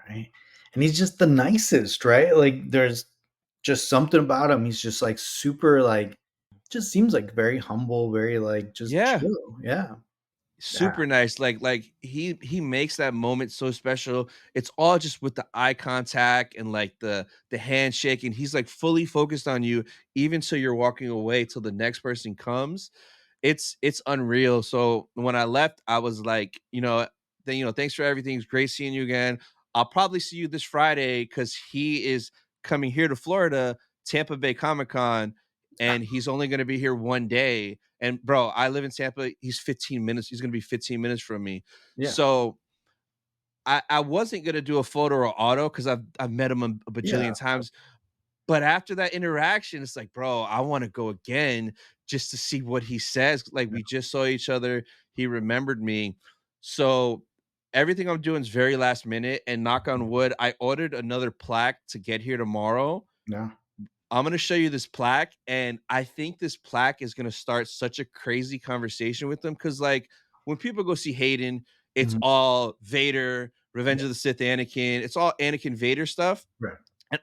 Right. And he's just the nicest, right? Like there's just something about him. He's just like super like just seems like very humble, very like just Yeah. chill. Yeah. Yeah. Super nice. Like he makes that moment so special. It's all just with the eye contact and like the handshake, and he's like fully focused on you even till you're walking away till the next person comes. It's unreal. So when I left, I was like, thanks for everything. It's great seeing you again. I'll probably see you this Friday because he is coming here to Florida, Tampa Bay Comic Con, and he's only going to be here one day. And bro, I live in Tampa. He's 15 minutes. He's going to be 15 minutes from me. Yeah. So I wasn't going to do a photo or auto because I've met him a Yeah. bajillion times. But after that interaction, it's like, bro, I want to go again just to see what he says. Like, Yeah. we just saw each other. He remembered me. So everything I'm doing is very last minute. And knock on wood, I ordered another plaque to get here tomorrow. Yeah. I'm going to show you this plaque. And I think this plaque is going to start such a crazy conversation with them. Cause like when people go see Hayden, it's Mhm. all Vader, Revenge Yeah. of the Sith Anakin. It's all Anakin Vader stuff. Right. And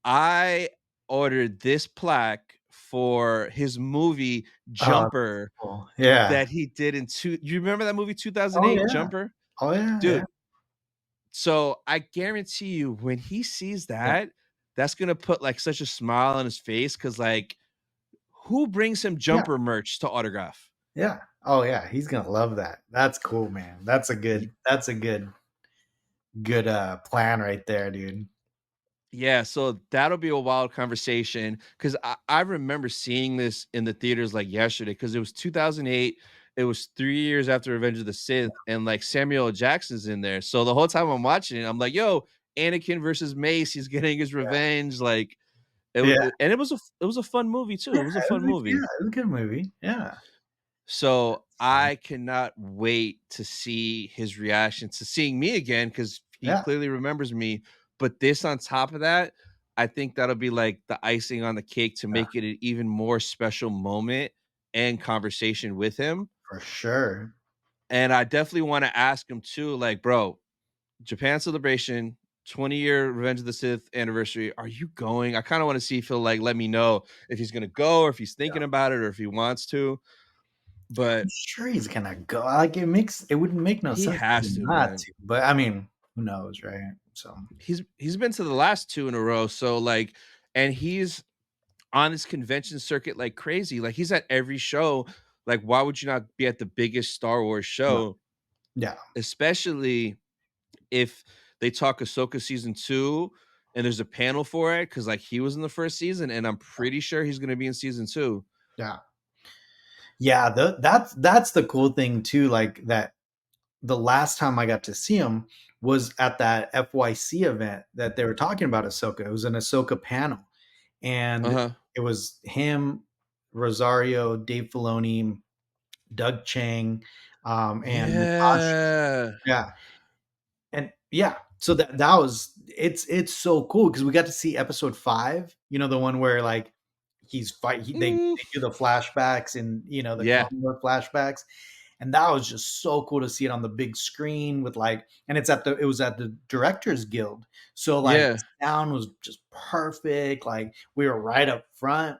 I ordered this plaque for his movie Oh, that's Jumper cool. Yeah. that he did in two. You remember that movie Oh 2008 yeah. Jumper? Oh yeah. Yeah. Dude, So I guarantee you when he sees Yeah. that, that's gonna put like such a smile on his face because like who brings him Yeah. jumper merch to autograph? Yeah. Oh yeah, he's gonna love that. That's cool, man. That's a good plan right there, dude. Yeah, so that'll be a wild conversation because I remember seeing this in the theaters like yesterday because it was 2008. It was 3 years after Revenge of the Sith, and like Samuel L. Jackson's in there. So the whole time I'm watching it, I'm like, yo, Anakin versus Mace, he's getting his revenge. Like Yeah. and it was a fun movie too. Yeah, It was a it was fun yeah, movie. it was a good movie. Yeah. So So, I cannot wait to see his reaction to seeing me again because he yeah, clearly remembers me. But this on top of that, I think that'll be like the icing on the cake to yeah, make it an even more special moment and conversation with him. for sure. And I definitely want to ask him too, like, bro, Japan Celebration, 20-year Revenge of the Sith anniversary. Are you going? I kind of want to see if he'll like let me know if he's gonna go or if he's Yeah. thinking about it or if he wants to. I'm But sure he's gonna go. Like it wouldn't make no he sense for has him to, not man. to. But I mean, who knows, right? So He's been to the last 2 in a row, so, like and he's on this convention circuit like crazy, like, he's at every show, like, why would you not be at the biggest Star Wars yeah, show, yeah, especially if they talk Ahsoka season 2 and there's a panel for it? Because like, he was in the 1st season, and I'm pretty sure he's gonna be in season 2. yeah. Yeah, that's the cool thing too, like that the last time I got to see him was at that FYC event that they were talking about Ahsoka. It was an Ahsoka panel. And Uh-huh. it was him, Rosario, Dave Filoni, Doug Chang, and Natasha. Yeah. Yeah. And yeah, so that was it's so cool because we got to see episode 5, the one where like Mm. they do the flashbacks and the Yeah. Clone War flashbacks. And that was just so cool to see it on the big screen with like and it was at the Directors Guild. So like Yeah. the sound was just perfect. Like we were right up front.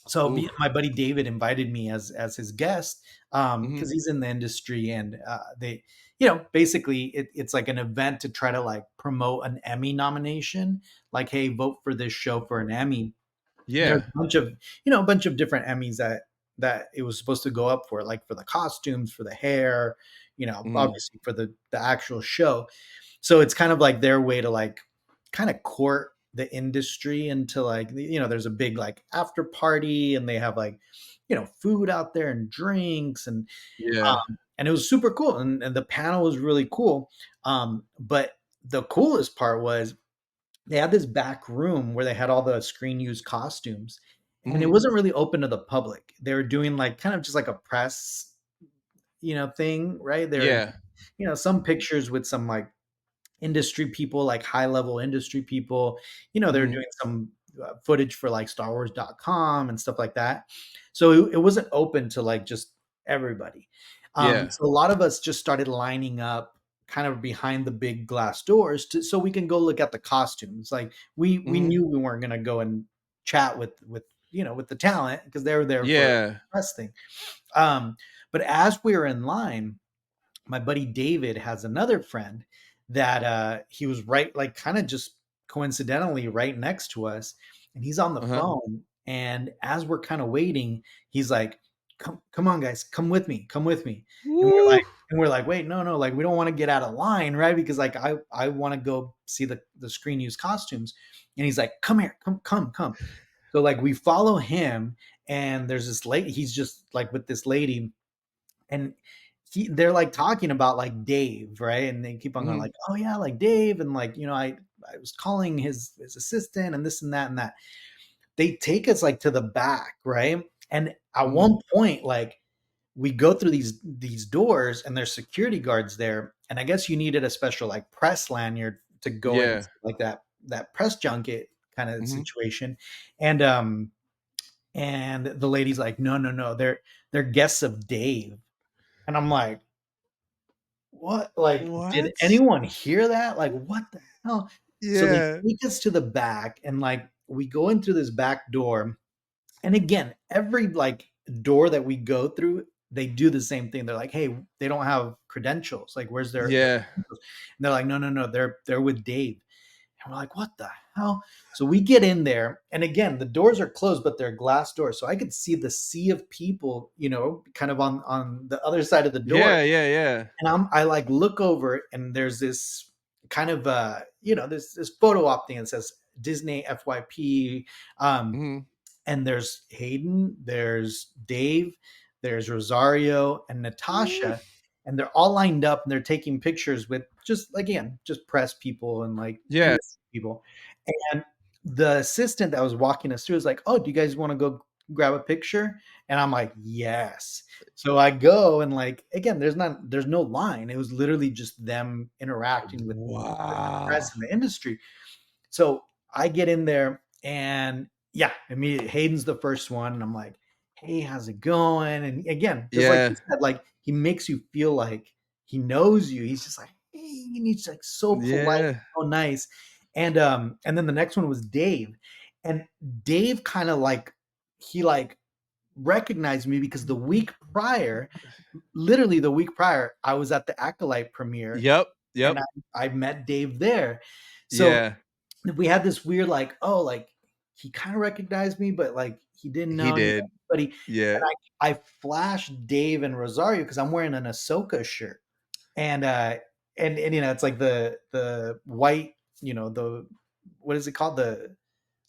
So Ooh. my buddy David invited me as his guest Mhm. because he's in the industry and they basically it's like an event to try to like promote an Emmy nomination, like hey, vote for this show for an Emmy. There's Yeah. a bunch of different Emmys that it was supposed to go up for, like for the costumes, for the hair, Mhm. obviously for the actual show. So it's kind of like their way to like kind of court the industry into like there's a big like after party and they have like food out there and drinks Yeah. and it was super cool and the panel was really cool. But the coolest part was they had this back room where they had all the screen used costumes and it Mhm. wasn't really open to the public. They were doing like kind of just like a press thing, right there. Yeah. Some pictures with some like industry people, like high level industry people. They're Mhm. doing some footage for like StarWars.com and stuff like that. So it wasn't open to like just everybody. Yeah. So a lot of us just started lining up kind of behind the big glass doors so we can go look at the costumes. Like we Mhm. knew we weren't going to go and chat with with the talent because they were there for Yeah. press thing. Um, but as we were in line, my buddy David has another friend that he was right like kind of just coincidentally right next to us and he's on the Uh-huh. phone and as we're kind of waiting he's like come on guys come with me and we're Woo! like wait no like we don't want to get out of line right because like I want to go see the screen use costumes and he's like come here come so like we follow him and there's this lady he's just like with this lady and they're like talking about like Dave, right? And they keep on going Mhm. like, oh yeah, like Dave, and like I was calling his assistant and this and that and that. They take us like to the back, right? And at Mhm. one point, like we go through these doors and there's security guards there, and I guess you needed a special like press lanyard to go in Yeah. like that press junket kind of Mhm. situation, and the lady's like, no, they're guests of Dave, and I'm like, what? Like, did What? anyone hear that? Like, what the hell? So they Yeah. take us to the back and like we go in through this back door. And again, every like door that we go through they do the same thing. They're like, hey, they don't have credentials. Like, where's their Yeah. credentials? And they're like, no, they're with Dave. And we're like, what the hell? So we get in there, and again, the doors are closed, but they're glass doors. So I could see the sea of people, kind of on the other side of the door. Yeah. And I like look over, and there's this kind of this photo op thing that says Disney FYP. Hmm. And there's Hayden, there's Dave, there's Rosario and Natasha, and they're all lined up and they're taking pictures with just press people and like Yeah. people. And the assistant that was walking us through was like, "Oh, do you guys want to go grab a picture?" And I'm like, "Yes." So I go, and like again, there's no line. It was literally just them interacting with the Wow. press in the industry. So I get in there, and yeah, immediately Hayden's the first one, and I'm like, "Hey, how's it going?" And again, just like Yeah. you said, like he makes you feel like he knows you. He's just like, "Hey," and he's like so polite, Yeah. so nice. And then the next one was Dave, and Dave kind of like he like recognized me because the week prior, literally the week prior, I was at the Acolyte premiere, Yep. and Yep. I met Dave there. So Yeah. we had this weird like, oh, like he kind of recognized me, but like he didn't He know anybody. did. And Yeah. I flashed Dave and Rosario because I'm wearing an Ahsoka shirt, and it's like the white, the what is it called, the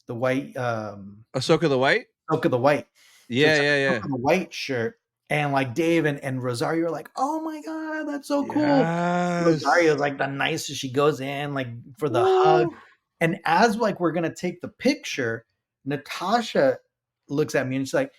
white Ahsoka the White? Ahsoka the white. So it's Yeah, like yeah, a yeah. Ahsoka the white shirt, and like Dave and Rosario are like, oh my god, that's so cool. Yes. Rosario's like the nicest. She goes in like for the hug. Woo. And as like we're gonna take the picture, Natasha looks at me and she's like,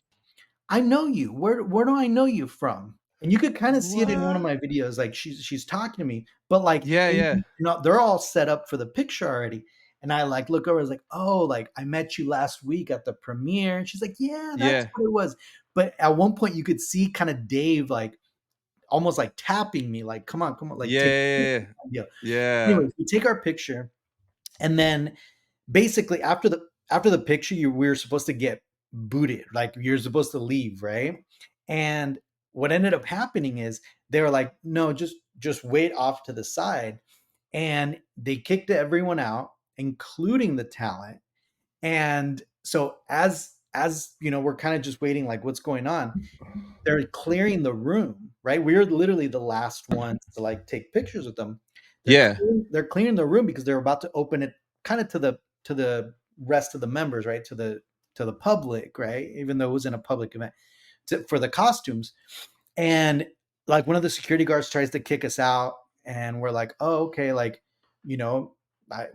"I know you. Where do I know you from?" And you could kind of see it in one of What? my videos. Like she's talking to me, but like Yeah, yeah. they're all set up for the picture already. And I like look over, I was like, "Oh, like I met you last week at the premiere." And she's like, "Yeah, that's Yeah. what it was." But at one point, you could see kind of Dave like almost like tapping me, like, come on, like Yeah, take a yeah, picture." yeah. Yeah. Yeah. Anyways, we take our picture, and then basically after the picture, we were supposed to get booted, like you're supposed to leave, right? And what ended up happening is they were like, no, just wait off to the side. And they kicked everyone out, including the talent. And so as we're kind of just waiting, like what's going on, they're clearing the room, right? We're literally the last ones to like take pictures with them. Yeah. They're clearing the room because they're about to open it kind of to the rest of the members, right? To the public, right? Even though it was in a public event, for the costumes. And like one of the security guards tries to kick us out, and we're like, oh, okay, like, you know,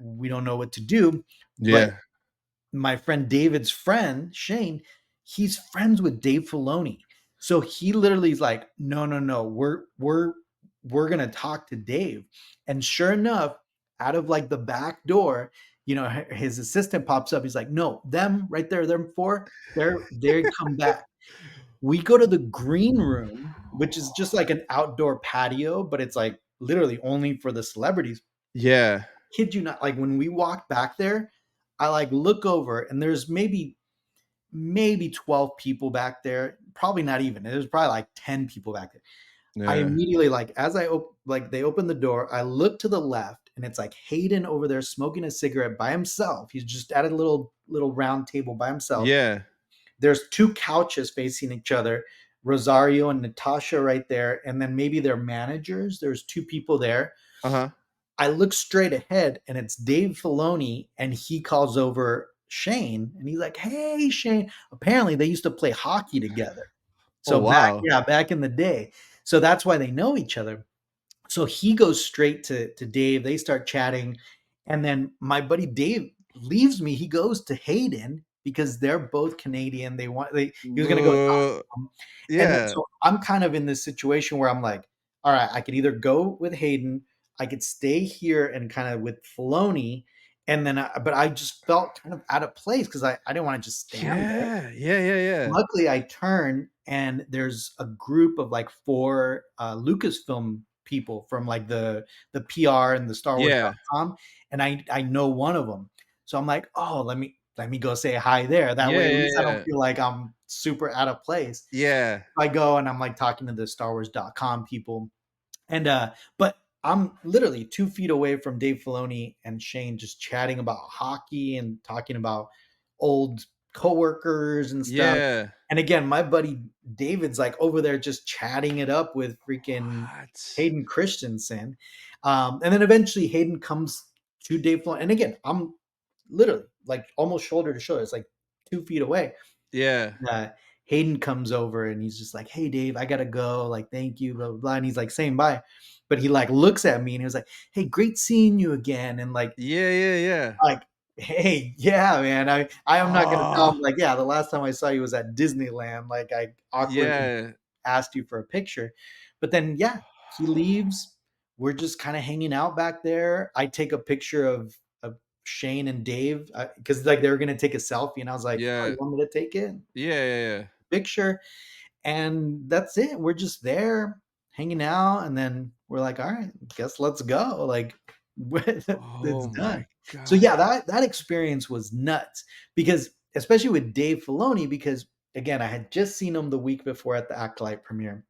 we don't know what to do. But Yeah. my friend David's friend, Shane, he's friends with Dave Filoni. So he literally is like, no, we're gonna talk to Dave. And sure enough, out of like the back door, his assistant pops up. He's like, no, them right there, them four, they come back. We go to the green room, which is just like an outdoor patio, but it's like literally only for the celebrities. Yeah. Kid you not, like when we walk back there, I like look over, and there's maybe 12 people back there. Probably not even. There's probably like 10 people back there. I Yeah. immediately, like as like they open the door, I look to the left, and it's like Hayden over there smoking a cigarette by himself. He's just at a little round table by himself. Yeah. There's two couches facing each other, Rosario and Natasha right there, and then maybe their managers. There's two people there. Uh-huh. I look straight ahead, and it's Dave Filoni, and he calls over Shane, and he's like, "Hey, Shane." Apparently, they used to play hockey together. Oh, So wow. back in the day. So that's why they know each other. So he goes straight to Dave. They start chatting, and then my buddy Dave leaves me. He goes to Hayden because they're both Canadian. He was gonna go talk Uh, to him. And then yeah. so I'm kind of in this situation where I'm like, all right, I could either go with Hayden, I could stay here and kind of with Filoni, and then but I just felt kind of out of place because I didn't want to just stand there. Yeah. Yeah, yeah, yeah. Luckily, I turn, and there's a group of like four Lucasfilm people from like the PR and the Yeah. StarWars.com, and I know one of them. So I'm like, oh, let me go say hi there. That way, Yeah, at yeah, least I don't yeah. feel like I'm super out of place. Yeah. I go and I'm like talking to the StarWars.com people, and but I'm literally 2 feet away from Dave Filoni and Shane, just chatting about hockey and talking about old coworkers and stuff. Yeah. And again, my buddy David's like over there just chatting it up with freaking What? Hayden Christensen. And then eventually Hayden comes to Dave Filoni. And again, I'm literally like almost shoulder to shoulder. It's like 2 feet away. Yeah. uh, Hayden comes over and he's just like, "Hey, Dave, I gotta go. Like, thank you, blah blah blah." And he's like saying bye, but he like looks at me and he was like, "Hey, great seeing you again." And Yeah, yeah, yeah. like, "Hey, yeah, man. I am not gonna tell Oh, him like, yeah, the last time I saw you was at Disneyland. Like, I awkwardly yeah. asked you for a picture." But then, yeah, he leaves. We're just kind of hanging out back there. I take a picture of Shane and Dave because like they were gonna take a selfie, and I was like, "Oh, Yeah. you want me to take it?" Yeah, yeah, yeah. Picture, and that's it. We're just there hanging out, and then we're like, all right, guess let's go. Like, it's Oh done. my So yeah, god. that experience was nuts because especially with Dave Filoni, because again, I had just seen him the week before at the Acolyte premiere,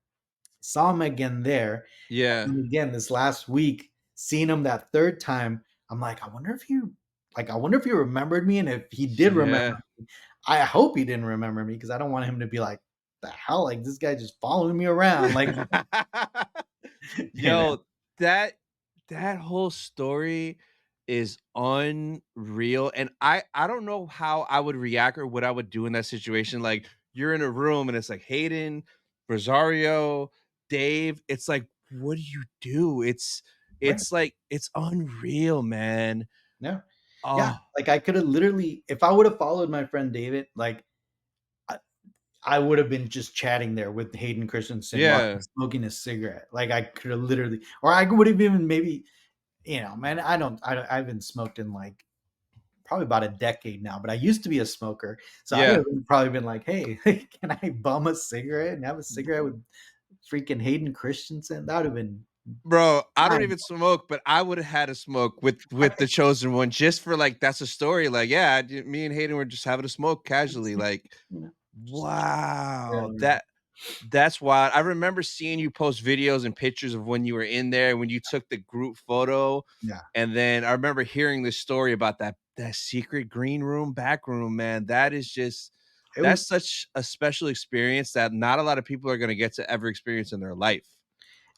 saw him again there, Yeah. and again this last week, seeing him that third time. I'm like, I wonder if he remembered me, and if he did remember, Yeah. I hope he didn't remember me because I don't want him to be like, "The hell? Like this guy just following me around." Like, you know, Yo, that that whole story is unreal, and I don't know how I would react or what I would do in that situation. Like, you're in a room and it's like Hayden, Rosario, Dave. It's like, what do you do? right? It's like it's unreal, man. No, yeah. Oh, Like I could have literally, if I would have followed my friend David, like I, I would have been just chatting there with Hayden Christensen while yeah. he's smoking a cigarette. Like I could have literally, or I would have even maybe, man, I haven't smoked in like probably about a decade now, but I used to be a smoker. So I'd Yeah. have probably been like, "Hey, can I bum a cigarette and have a cigarette with freaking Hayden Christensen?" That would have been Bro, I don't mind even smoke, but I would have had a smoke with the chosen one just for like that's a story. Like, yeah, me and Hayden were just having a smoke casually. Like, you know, just wow, yeah, that's wild. I remember seeing you post videos and pictures of when you were in there, when you took the group photo. yeah. And then I remember hearing this story about that secret green room, back room, man. That is just It was that's such a special experience that not a lot of people are gonna get to ever experience in their life.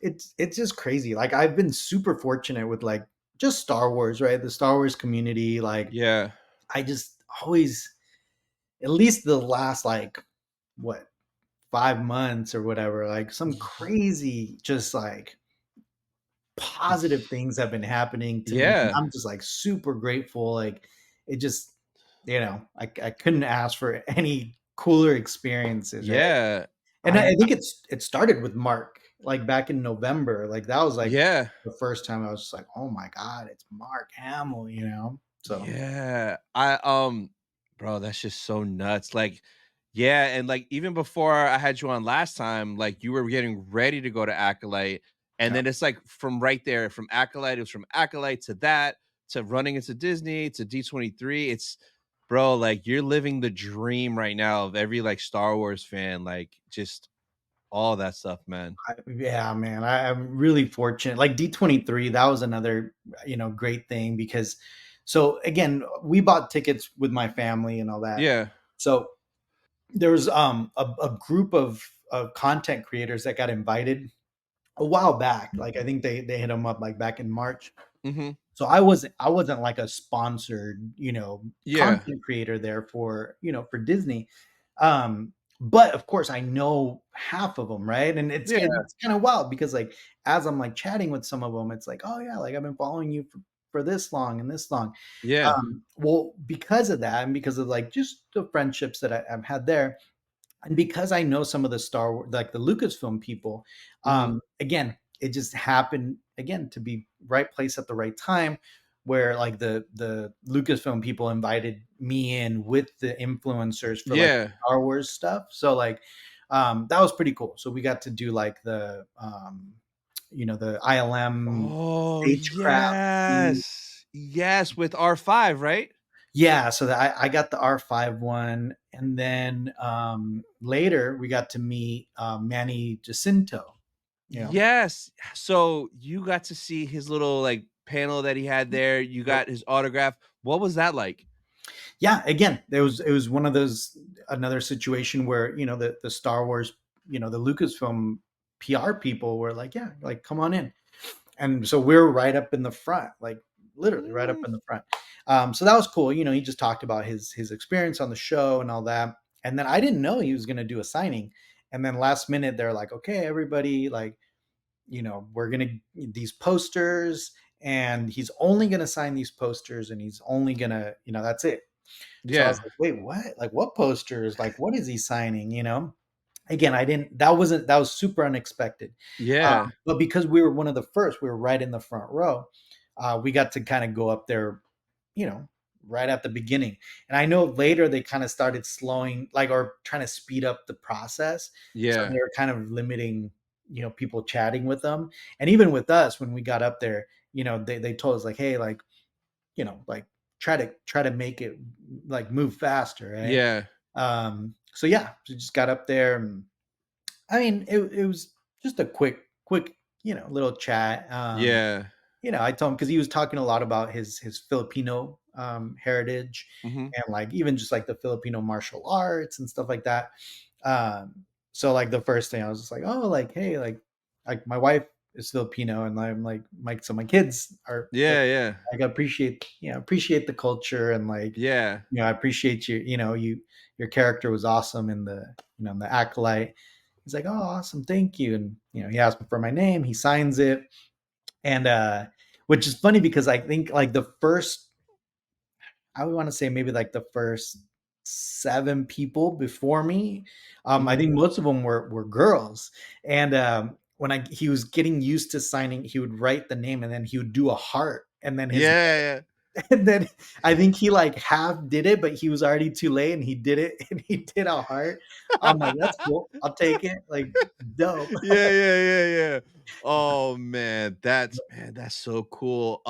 it's just crazy. Like I've been super fortunate with like just Star Wars, right? The Star Wars community. Like Yeah. I just always, at least the last like what 5 months or whatever, like some crazy, just like positive things have been happening to me. And Yeah. I'm just like super grateful. Like it just, I couldn't ask for any cooler experiences, right? Yeah. And I I think it started with Mark, like back in November. Like that was like yeah. the first time I was just like, oh my God, it's Mark Hamill, you know? So Yeah. Bro, that's just so nuts. Like, yeah, and like even before I had you on last time, like you were getting ready to go to Acolyte. And yeah. then it's like from right there, from Acolyte, it was from Acolyte to that, to running into Disney, to D23. It's bro, like you're living the dream right now of every like Star Wars fan, like just all that stuff, man. Yeah, man. I'm really fortunate. Like D23, that was another, great thing because so again, we bought tickets with my family and all that. Yeah. So there was a group of content creators that got invited a while back. Like I think they hit them up like back in March. Hmm. So I wasn't like a sponsored, Yeah. content creator there for Disney. But of course I know half of them, right? And it's Yeah. it's kind of wild because like as I'm like chatting with some of them, it's like, oh yeah, like I've been following you for this long and this long. Yeah. Well, because of that and because of like just the friendships that I've had there, and because I know some of the Star Wars, like the Lucasfilm people, Hmm. again, it just happened again to be right place at the right time, where like the Lucasfilm people invited me in with the influencers for like Yeah. Star Wars stuff. So like that was pretty cool. So we got to do like the ILM Oh, stagecraft. yes. Yes, with R5, right? Yeah, so I got the R5 one, and then later we got to meet Manny Jacinto. You know, Yes. So you got to see his little like panel that he had there. You Yep. got his autograph. What was that like? Yeah. Again, it was one of those, another situation where the Star Wars, the Lucasfilm PR people were like, yeah, like come on in, and so we're right up in the front, like literally right up Mm, in the front. So that was cool. He just talked about his experience on the show and all that. And then I didn't know he was going to do a signing. And then last minute, they're like, okay, everybody, like, we're going to these posters, and he's only going to sign these posters, and he's only going to, that's it. So I was yeah. like, wait, what? Like, what posters? Like, what is he signing? Again, I didn't, that was super unexpected. Yeah. But because we were one of the first, we were right in the front row. We got to kind of go up there, you know, right at the beginning. And I know later they kind of started slowing, like, or trying to speed up the process. So Yeah. they were kind of limiting, people chatting with them. And even with us, when we got up there, they told us like, hey, like try to make it like move faster, right? Yeah. So yeah, we just got up there, and I mean, it was just a quick, little chat. Yeah. I told him because he was talking a lot about his Filipino heritage, Hmm. and like even just like the Filipino martial arts and stuff like that. So like the first thing I was just like, oh, like hey, like my wife is Filipino, and I'm like so my kids are Yeah. Yeah. like appreciate the culture, and like Yeah. I appreciate your character was awesome in the acolyte. He's like, oh, awesome, thank you. And he asked me for my name, he signs it, and which is funny because I think like the first, I would want to say maybe like the first 7 people before me, I Hmm. think most of them were girls. And when he was getting used to signing, he would write the name and then he would do a heart, and then his Yeah. and then I think he like half did it, but he was already too late, and he did it, and he did a heart. I'm like, that's cool. I'll take it. Like, dope. Yeah, yeah, yeah, yeah. Oh man, that's so cool.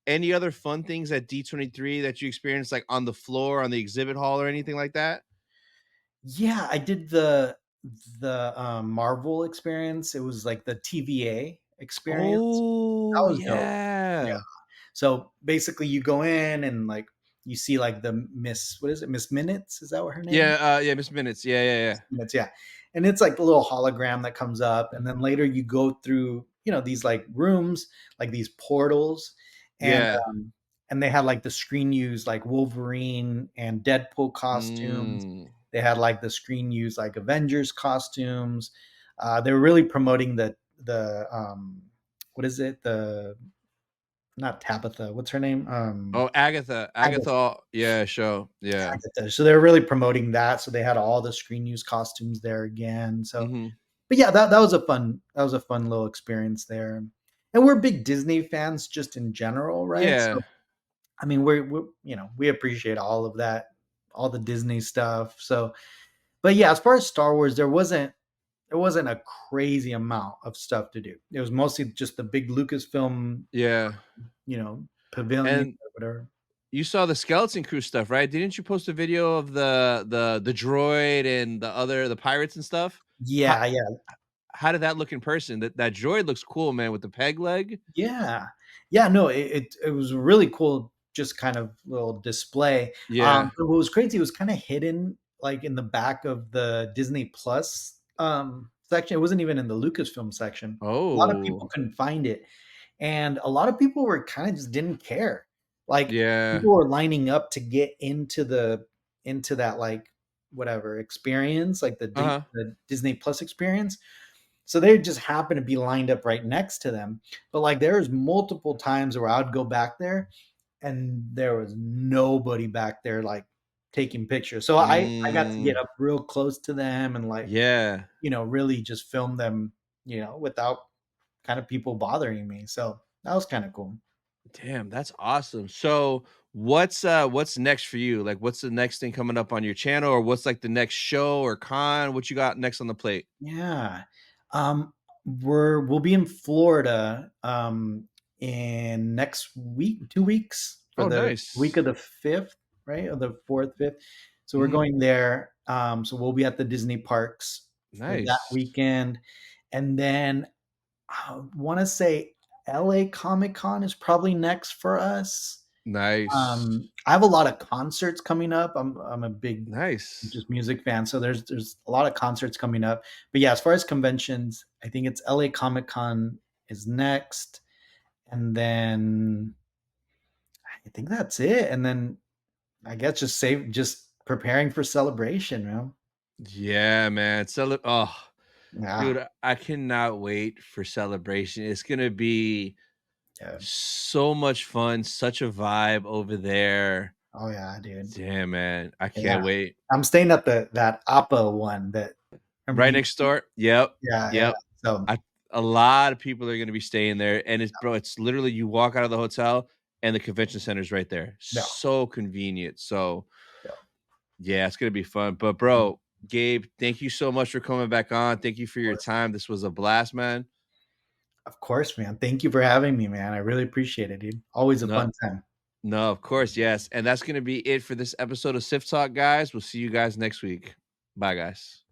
Any other fun things at D23 that you experienced, like on the floor, on the exhibit hall, or anything like that? Yeah, I did the Marvel experience. It was like the TVA experience. That Oh was dope. Yeah. yeah. So basically, you go in and like you see like the Miss, what is it, Miss Minutes? Is that what her name is? Yeah, Miss Minutes. Yeah, yeah, yeah. Minutes, yeah. And it's like a little hologram that comes up, and then later you go through, these like rooms, like these portals, and Yeah. they had like the screen use like Wolverine and Deadpool costumes. Mm. They had like the screen use like Avengers costumes. They were really promoting the what is it, the not Tabitha, what's her name, Oh, Agatha. Agatha. Agatha, yeah, show. Yeah. Agatha. So they're really promoting that. So they had all the screen use costumes there again. So, Mhm. but yeah, that was a fun little experience there. And we're big Disney fans just in general, right? So Yeah. I mean, we appreciate all of that, all the Disney stuff. So, but yeah, as far as Star Wars, there wasn't a crazy amount of stuff to do. It was mostly just the big Lucasfilm, Yeah. you know, pavilion And or whatever. you saw the Skeleton Crew stuff, right? Didn't you post a video of the droid and the pirates and stuff? How Yeah, yeah. how did that look in person? That droid looks cool, man, with the peg leg. Yeah. Yeah, no, it was a really cool, just kind of little display. Yeah. But what was crazy, it was kinda hidden, like, in the back of the Disney Plus, section. It wasn't even in the Lucasfilm section. A lot of people Oh. couldn't find it, and a lot of people were kinda just didn't care. Like, Yeah. people were lining up to get into that, like, whatever experience, like Uh-huh. the Disney Plus experience. So they just happened to be lined up right next to them. But like there was multiple times where I'd go back there and there was nobody back there like taking pictures. So I got to get Mm. up real close to them and like, Yeah. really just film them, without kind of people bothering me. So that was kind of cool. Damn, that's awesome. So, what's next for you? Like, what's the next thing coming up on your channel, or what's like the next show or con? What you got next on the plate? Yeah. Um we'll be in Florida in next week, 2 weeks for Oh, the week of nice. the 5th. right? Or the 4th, 5th. So we're Mhm. going there. So we'll be at the Disney parks for that Nice. weekend. And then I want to say LA Comic Con is probably next for us. Nice. I have a lot of concerts coming up. I'm a big Nice. just music fan, so there's a lot of concerts coming up. But yeah, as far as conventions, I think it's LA Comic Con is next, and then I think that's it. And then I guess just preparing for celebration, man. Yeah, man. Oh, Yeah, dude, I cannot wait for celebration. It's gonna be yeah. so much fun, such a vibe over there. Oh yeah, dude. Damn, man. I Yeah, can't wait. I'm staying at the that Appa one that. Remember Right you? next door. Yep. Yeah. Yep. So I A lot of people are gonna be staying there. And it's literally you walk out of the hotel and the convention center's right there. no, So convenient. So no. yeah, it's gonna be fun. But Of bro, Gabe, thank you so much for coming back on. Thank you for your course. time. This was a blast, man. Of course, man. Thank you for having me, man. I really appreciate it, dude. Always a No, fun time. no, of course, yes. And that's gonna be it for this episode of Sith Talk, guys. We'll see you guys next week. Bye, guys.